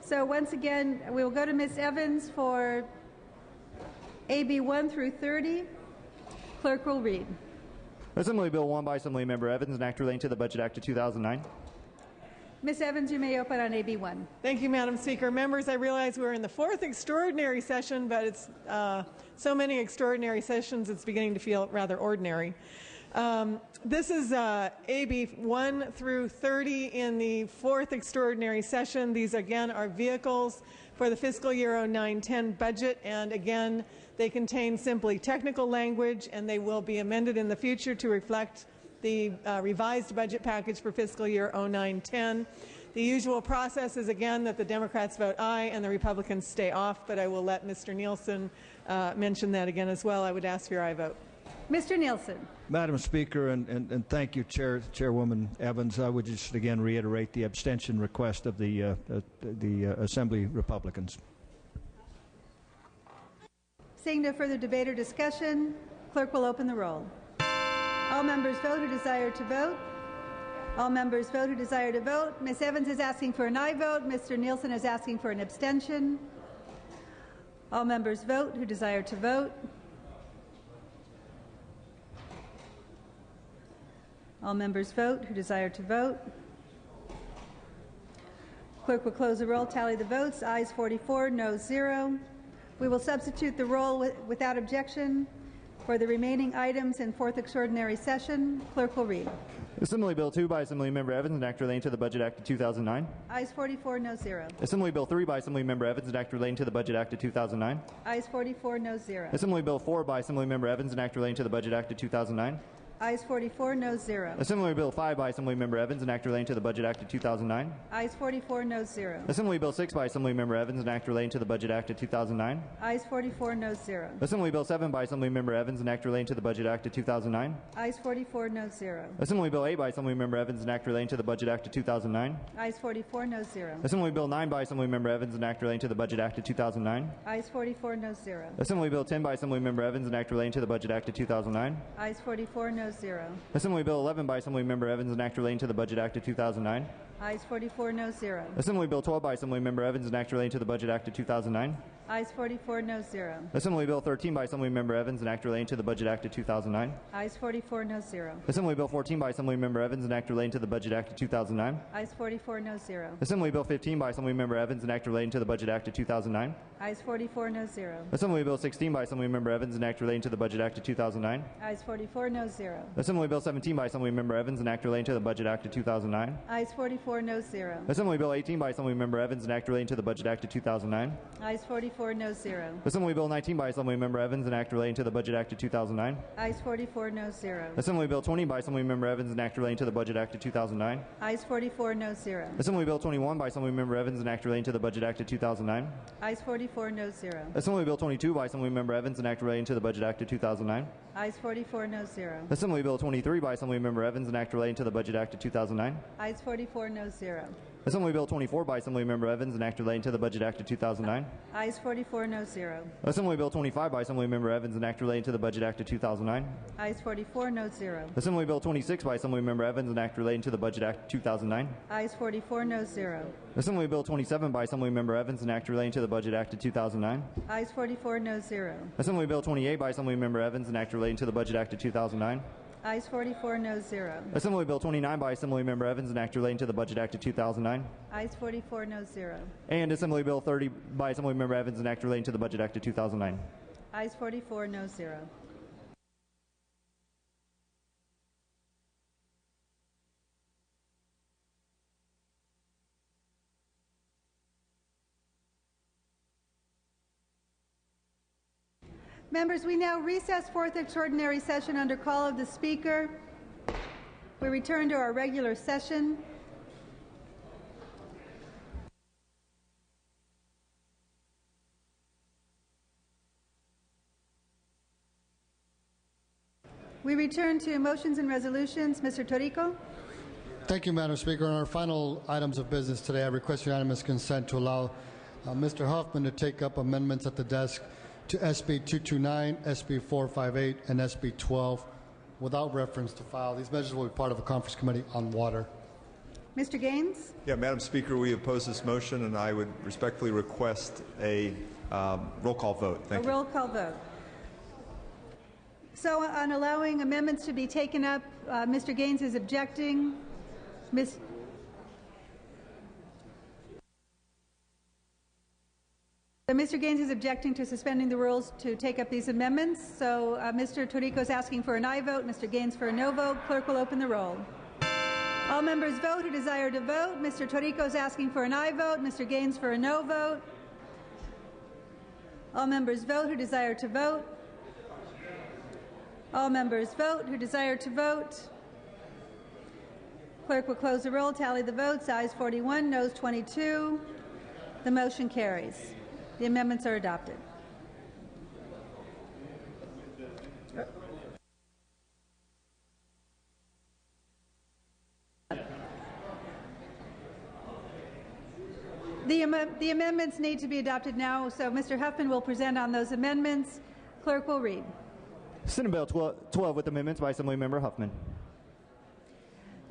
so once again, we will go to Ms. Evans for AB 1 through 30. Clerk will read.
Assembly Bill 1 by Assemblymember Evans, an act relating to the Budget Act of 2009.
Ms. Evans, you may open on AB 1.
Thank you, Madam Speaker. Members, I realize we're in the fourth extraordinary session, but it's so many extraordinary sessions, it's beginning to feel rather ordinary. This is AB 1 through 30 in the fourth extraordinary session. These, again, are vehicles for the fiscal year 09-10 budget, and again, they contain simply technical language, and they will be amended in the future to reflect the revised budget package for fiscal year 09-10. The usual process is, again, that the Democrats vote aye and the Republicans stay off, but I will let Mr. Nielsen mention that again as well. I would ask for your aye vote.
Mr. Nielsen.
Madam Speaker, and thank you, Chairwoman Evans. I would just again reiterate the abstention request of the Assembly Republicans.
Seeing no further debate or discussion, clerk will open the roll. All members vote who desire to vote. All members vote who desire to vote. Ms. Evans is asking for an aye vote. Mr. Nielsen is asking for an abstention. All members vote who desire to vote. All members vote who desire to vote. Clerk will close the roll, tally the votes. Ayes 44, no 0. We will substitute the roll without objection for the remaining items in fourth extraordinary session. Clerk will read.
Assembly Bill 2 by Assemblymember Evans, an act relating to the Budget Act of 2009.
Ayes 44, no 0.
Assembly Bill 3 by Assemblymember Evans, an act relating to the Budget Act of 2009.
Ayes 44, no 0.
Assembly Bill 4 by Assemblymember Evans, an act relating to the Budget Act of 2009.
Ayes 44, no 0.
Assembly Bill 5 by Assemblymember Evans, an act relating to the Budget Act of 2009.
Ayes 44, no 0.
Assembly Bill 6 by Assemblymember Evans, an act relating to the Budget Act of 2009.
Ayes 44, no 0.
Assembly Bill 7 by Assemblymember Evans, an act relating to the Budget Act of 2009.
Ayes 44, no 0.
Assembly Bill 8 by Assemblymember Evans, an act relating to the Budget Act of 2009.
Ayes 44, no 0.
Assembly Bill 9 by Assemblymember Evans, an act relating to the Budget Act of 2009.
Ayes 44, no 0.
Assembly Bill 10 by Assemblymember Evans, an act relating to the Budget Act of 2009.
Ayes 44, no 0.
Assembly Bill 11 by Assemblymember Evans, an act relating to the Budget Act of 2009.
Ayes 44, no 0.
Assembly Bill 12 by Assemblymember Evans, an act relating to the Budget Act of 2009.
Ayes 44, no 0.
Assembly Bill 13 by Assemblymember Evans, an act relating to the Budget Act of 2009.
Ayes 44, no 0.
Assembly Bill 14 by Assemblymember Evans, an act relating to the Budget Act of 2009.
Ayes 44, no 0.
Assembly Bill 15 by Assemblymember Evans, an act relating to the Budget Act of 2009.
Ayes 44, no 0.
Assembly Bill 16 by Assemblymember Evans, an act relating to the Budget Act of 2009.
Ayes 44, no 0.
Assembly Bill 17 by Assemblymember Evans, an act relating to the Budget Act of 2009.
Ayes 44, no 0.
Assembly Bill 18 by Assemblymember Evans, an act relating to the Budget Act of 2009.
Ayes 44, no 0.
Assembly Bill 19 by Assemblymember Evans, an act relating to the Budget Act of 2009.
Ayes 44, no 0.
Assembly Bill 20 by Assemblymember Evans, an act relating to the Budget Act of 2009.
Ayes 44, no 0.
Assembly Bill 21 by Assemblymember Evans, an act relating to the Budget Act of 2009.
Ayes 44, no 0.
Assembly Bill 22 by Assemblymember Evans, an act relating to the Budget Act of 2009.
Ayes 44, no 0.
Assembly Bill 23 by Assemblymember Evans, an act relating to the Budget Act of 2009.
Ayes 44, no 0.
Assembly Bill 24 by Assemblymember Evans, an act relating to the Budget Act of 2009.
Ayes 44, no 0.
Assembly Bill 25 by Assemblymember Evans, an act relating to the Budget Act of 2009.
Ayes 44, no 0.
Assembly Bill 26 by Assemblymember Evans, an act relating to the Budget Act of 2009.
Ayes 44, no 0.
Assembly Bill 27 by Assemblymember Evans, an act relating to the Budget Act of 2009.
Ayes 44, no 0.
Assembly Bill 28 by Assemblymember Evans, an act relating to the Budget Act of 2009.
Ayes 44, no 0.
Assembly Bill 29 by Assemblymember Evans, an act relating to the Budget Act of 2009.
Ayes 44, no 0.
And Assembly Bill 30 by Assemblymember Evans, an act relating to the Budget Act of 2009.
Ayes 44, no 0. Members, we now recess fourth extraordinary session under call of the Speaker. We return to our regular session. We return to motions and resolutions. Mr. Torrico.
Thank you, Madam Speaker. On our final items of business today, I request unanimous consent to allow Mr. Huffman to take up amendments at the desk to SB 229, SB 458, and SB 12 without reference to file. These measures will be part of a conference committee on water.
Mr. Gaines?
Yeah, Madam Speaker, we oppose this motion, and I would respectfully request a roll call vote. Thank you.
A roll call vote. So on allowing amendments to be taken up, Mr. Gaines is objecting. Mr. Gaines is objecting to suspending the rules to take up these amendments. So Mr. Torrico is asking for an aye vote, Mr. Gaines for a no vote. Clerk will open the roll. All members vote who desire to vote. Mr. Torrico is asking for an aye vote, Mr. Gaines for a no vote. All members vote who desire to vote. All members vote who desire to vote. Clerk will close the roll, tally the votes. Ayes 41, noes 22. The motion carries. The amendments are adopted. The amendments need to be adopted now, so Mr. Huffman will present on those amendments. Clerk will read.
Senate Bill 12 with amendments by Assemblymember Huffman.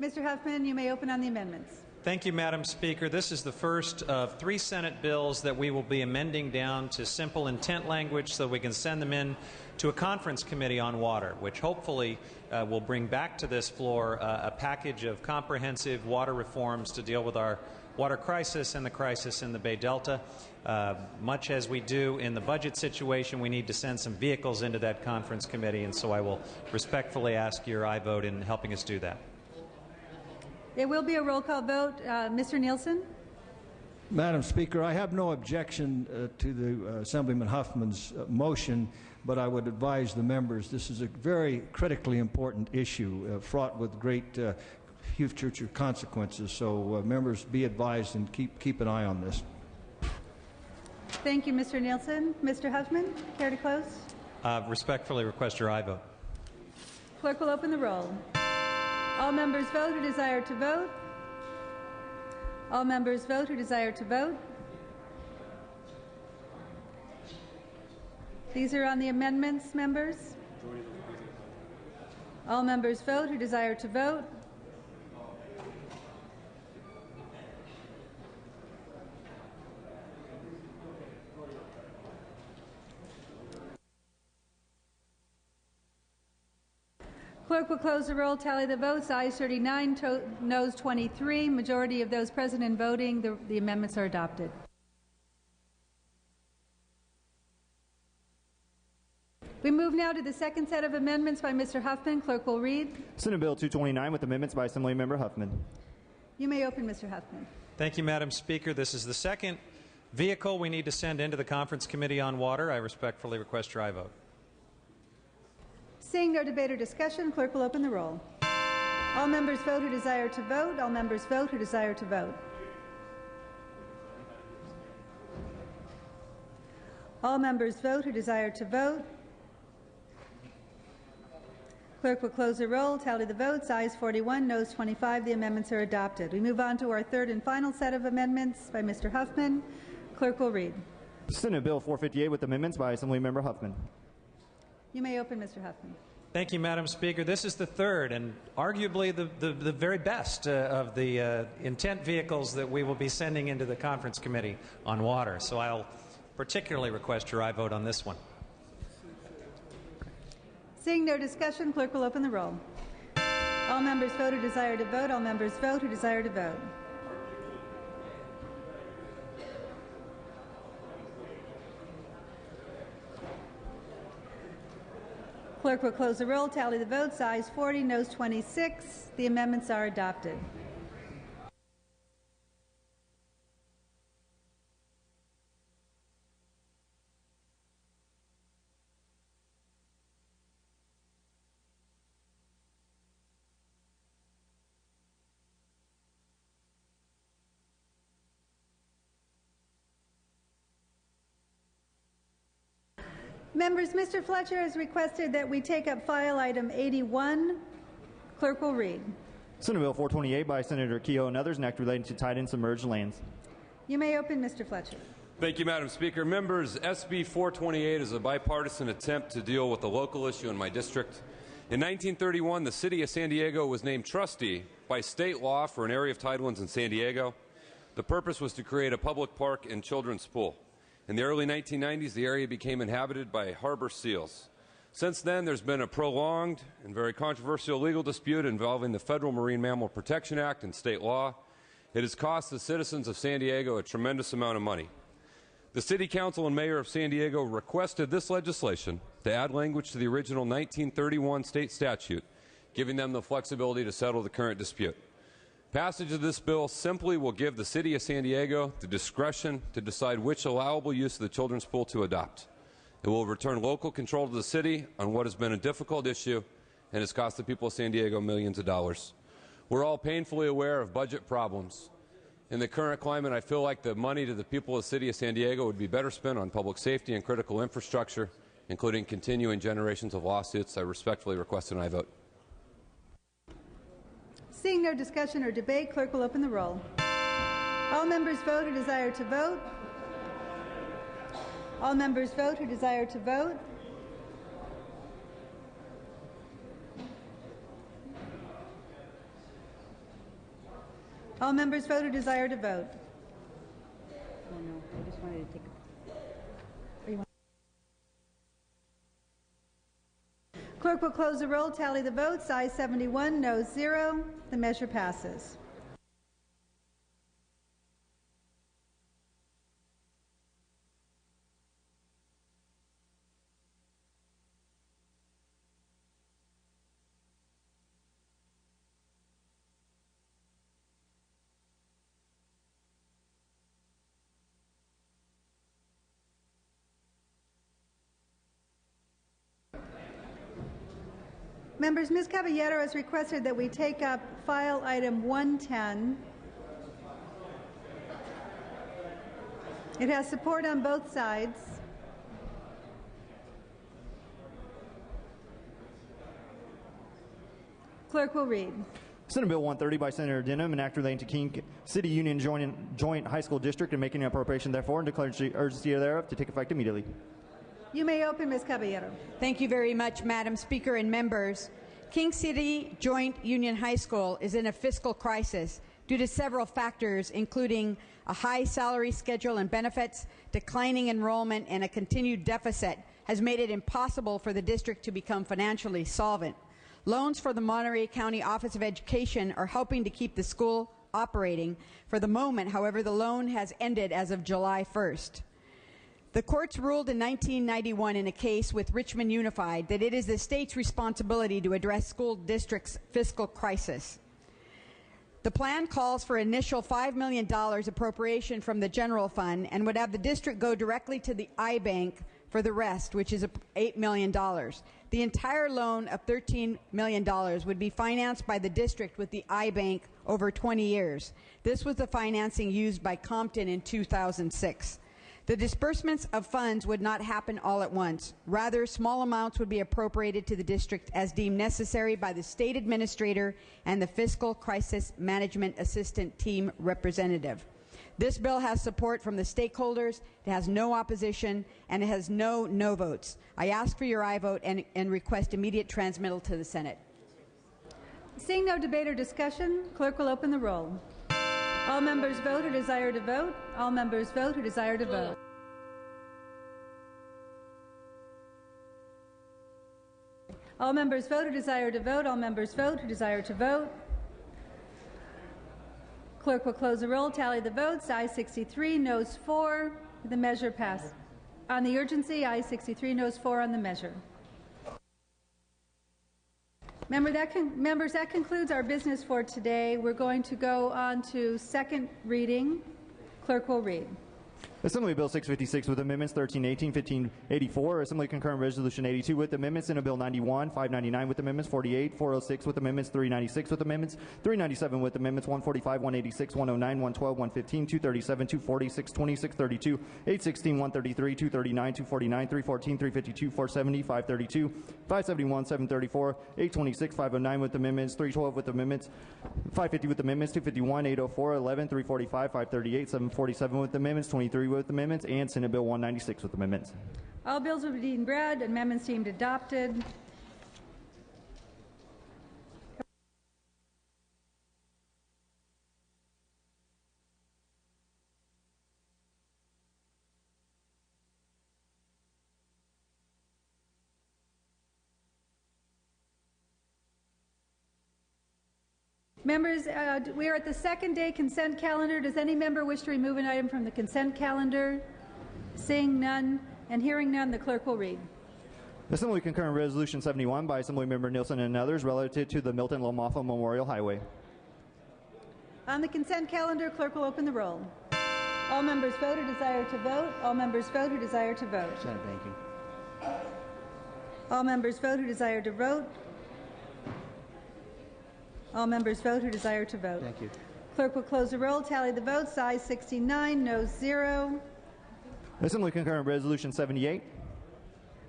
Mr. Huffman, you may open on the amendments.
Thank you, Madam Speaker. This is the first of 3 Senate bills that we will be amending down to simple intent language so we can send them in to a conference committee on water, which hopefully will bring back to this floor a package of comprehensive water reforms to deal with our water crisis and the crisis in the Bay Delta. Much as we do in the budget situation, we need to send some vehicles into that conference committee, and so I will respectfully ask your aye vote in helping us do that.
There will be a roll call vote. Mr. Nielsen?
Madam Speaker, I have no objection to the Assemblyman Huffman's motion, but I would advise the members this is a very critically important issue, fraught with great future consequences. So members, be advised and keep an eye on this.
Thank you, Mr. Nielsen. Mr. Huffman, care to close?
Respectfully request your aye vote.
Clerk will open the roll. All members vote who desire to vote. All members vote who desire to vote. These are on the amendments, members. All members vote who desire to vote. Clerk will close the roll, tally the votes. Ayes 39, noes 23. Majority of those present and voting, the amendments are adopted. We move now to the second set of amendments by Mr. Huffman. Clerk will read.
Senate Bill 229 with amendments by Assemblymember Huffman.
You may open, Mr. Huffman.
Thank you, Madam Speaker. This is the second vehicle we need to send into the Conference Committee on Water. I respectfully request your aye vote.
Seeing no debate or discussion, clerk will open the roll. All members vote who desire to vote. All members vote who desire to vote. All members vote who desire to vote. Clerk will close the roll, tally the votes. Ayes 41, noes 25. The amendments are adopted. We move on to our third and final set of amendments by Mr. Huffman. Clerk will read.
Senate Bill 458 with amendments by Assemblymember Huffman.
You may open, Mr. Huffman.
Thank you, Madam Speaker. This is the third and arguably the very best of the intent vehicles that we will be sending into the Conference Committee on Water. So I'll particularly request your aye vote on this one.
Seeing no discussion, clerk will open the roll. All members vote who desire to vote. All members vote who desire to vote. Clerk will close the roll, tally the votes. Ayes 40, noes 26. The amendments are adopted. Members, Mr. Fletcher has requested that we take up file item 81. Clerk will read.
Senate Bill 428 by Senator Kehoe and others, an act relating to tied and submerged lands.
You may open, Mr. Fletcher.
Thank you, Madam Speaker. Members, SB 428 is a bipartisan attempt to deal with a local issue in my district. In 1931, the city of San Diego was named trustee by state law for an area of tidelands in San Diego. The purpose was to create a public park and children's pool. In the early 1990s, the area became inhabited by harbor seals. Since then, there's been a prolonged and very controversial legal dispute involving the Federal Marine Mammal Protection Act and state law. It has cost the citizens of San Diego a tremendous amount of money. The City Council and Mayor of San Diego requested this legislation to add language to the original 1931 state statute, giving them the flexibility to settle the current dispute. Passage of this bill simply will give the City of San Diego the discretion to decide which allowable use of the children's pool to adopt. It will return local control to the city on what has been a difficult issue and has cost the people of San Diego millions of dollars. We're all painfully aware of budget problems. In the current climate, I feel like the money to the people of the City of San Diego would be better spent on public safety and critical infrastructure, including continuing generations of lawsuits. I respectfully request an aye vote.
Seeing no discussion or debate, clerk will open the roll. All members vote who desire to vote. All members vote who desire to vote. All members vote who desire to vote. No, I just wanted to take Clerk will close the roll, tally the votes. Ayes 71, noes 0. The measure passes. Members, Ms. Caballero has requested that we take up file item 110. It has support on both sides. Clerk will read.
Senate Bill 130 by Senator Denham, an act relating to King City Union Joint High School District and making an appropriation therefore and declaring the urgency thereof to take effect immediately.
You may open, Ms. Caballero.
Thank you very much, Madam Speaker and members. King City Joint Union High School is in a fiscal crisis due to several factors, including a high salary schedule and benefits, declining enrollment, and a continued deficit has made it impossible for the district to become financially solvent. Loans for the Monterey County Office of Education are helping to keep the school operating. For the moment, however, the loan has ended as of July 1st. The courts ruled in 1991 in a case with Richmond Unified that it is the state's responsibility to address school districts' fiscal crisis. The plan calls for initial $5 million appropriation from the general fund and would have the district go directly to the iBank for the rest, which is $8 million. The entire loan of $13 million would be financed by the district with the iBank over 20 years. This was the financing used by Compton in 2006. The disbursements of funds would not happen all at once. Rather, small amounts would be appropriated to the district as deemed necessary by the state administrator and the Fiscal Crisis Management Assistant Team representative. This bill has support from the stakeholders, it has no opposition, and it has no votes. I ask for your aye vote and request immediate transmittal to the Senate.
Seeing no debate or discussion, clerk will open the roll. All members vote who desire to vote. All members vote who desire to vote. All members vote who desire to vote. All members vote who desire to vote. Clerk will close the roll, tally the votes. Ayes 63, noes 4. The measure passed. On the urgency, ayes 63, noes 4 on the measure. Members, that concludes our business for today. We're going to go on to second reading. Clerk will read.
Assembly Bill 656 with amendments 1318, 1584. Assembly Concurrent Resolution 82 with amendments. Senate Bill 91, 599 with amendments. 48, 406 with amendments. 396 with amendments. 397 with amendments. 145, 186, 109, 112, 115, 237, 240, 620, 632, 816, 133, 239, 249, 314, 352, 470, 532, 571, 734, 826, 509 with amendments. 312 with amendments. 550 with amendments. 251, 804, 11, 345, 538, 747 with amendments. 23 with amendments, and Senate Bill 196 with amendments.
All bills will be deemed read, amendments deemed adopted. Members, we are at the second day consent calendar. Does any member wish to remove an item from the consent calendar? Seeing none and hearing none, the clerk will read.
Assembly Concurrent Resolution 71 by Assemblymember Nielsen and others relative to the Milton Lomofa Memorial Highway.
On the consent calendar, clerk will open the roll. All members vote who desire to vote. All members vote who desire to vote.
Thank you.
All members vote who desire to vote. All members vote who desire to vote.
Thank you.
Clerk will close the roll, tally the votes. Ayes 69, noes 0.
Assembly Concurrent Resolution 78.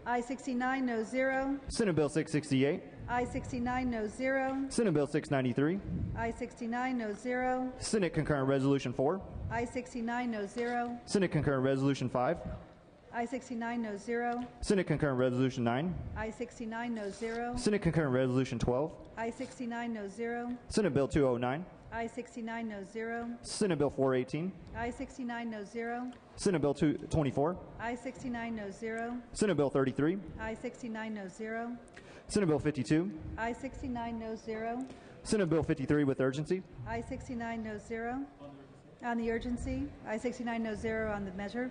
Ayes 69, noes 0.
Senate Bill 668.
Ayes 69, noes 0.
Senate Bill 693.
Ayes 69, noes 0.
Senate Concurrent Resolution 4.
Ayes 69, noes 0.
Senate Concurrent Resolution 5.
Ayes 69, noes 0.
Senate Concurrent Resolution 9.
Ayes 69, noes 0.
Senate Concurrent Resolution 12.
Ayes 69, noes 0.
Senate Bill 209.
Ayes 69, noes 0.
Senate Bill 418.
Ayes 69, noes 0.
Senate Bill 224.
Ayes 69, noes 0.
Senate Bill 33.
Ayes 69, noes 0.
Senate Bill 52.
Ayes 69, noes 0.
Senate Bill 53 with urgency.
Ayes 69, noes 0. On the urgency. Ayes 69, noes 0 on the measure.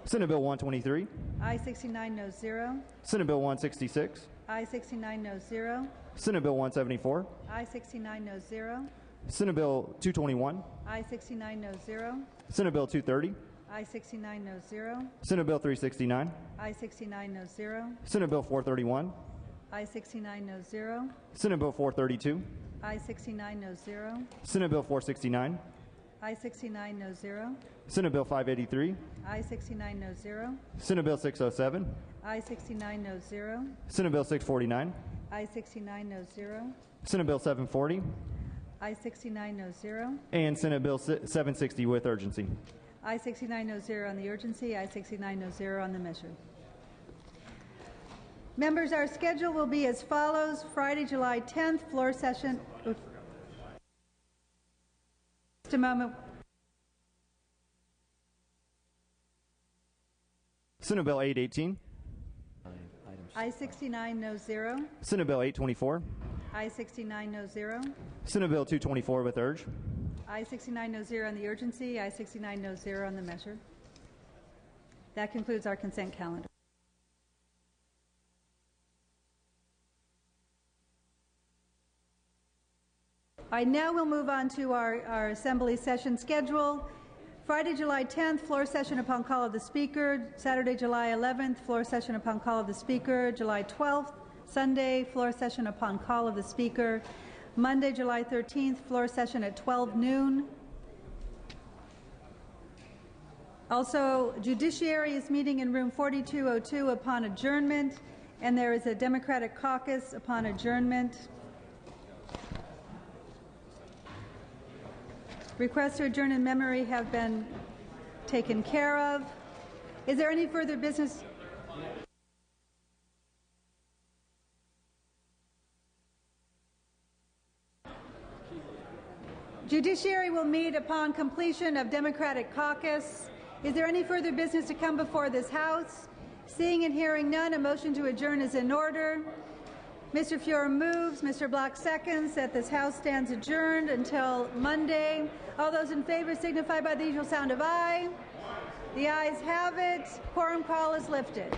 Senate Bill 123.
Ayes 69, noes 0.
Senate Bill 166.
Ayes 69, noes 0.
Senate Bill 174.
Ayes 69, noes 0.
Senate Bill 221.
Ayes 69, noes 0.
Senate Bill 230.
Ayes 69, noes 0.
Senate Bill 369.
Ayes 69, noes 0.
Senate Bill 431.
Ayes 69, noes 0.
Senate Bill 432.
Ayes 69, noes 0.
Senate Bill 469.
Ayes 69, noes 0.
Senate Bill 583.
Ayes 69, noes 0.
Senate Bill 607.
Ayes 69, noes 0.
Senate Bill 649.
Ayes 69, noes 0.
Senate Bill 740.
Ayes 69, noes 0.
And Senate Bill 760 with urgency.
Ayes 69, noes 0 on the urgency. Ayes 69, noes 0 on the measure. Members, our schedule will be as follows. Friday, July 10th, floor session. Just a moment.
Senate Bill 818.
Ayes 69, noes 0.
Senate Bill 824.
Aye 69, no zero.
Senate Bill 224 with urge.
Aye 69, no zero on the urgency. Aye 69, no zero on the measure. That concludes our consent calendar. All right, now we'll move on to our Assembly session schedule. Friday, July 10th, floor session upon call of the Speaker. Saturday, July 11th, floor session upon call of the Speaker. July 12th, Sunday, floor session upon call of the Speaker. Monday, July 13th, floor session at 12 noon. Also, Judiciary is meeting in room 4202 upon adjournment, and there is a Democratic caucus upon adjournment. Requests to adjourn in memory have been taken care of. Is there any further business? Judiciary will meet upon completion of Democratic caucus. Is there any further business to come before this House? Seeing and hearing none, a motion to adjourn is in order. Mr. Fuhrer moves, Mr. Block seconds, that this House stands adjourned until Monday. All those in favor signify by the usual sound of aye. The ayes have it. Quorum call is lifted.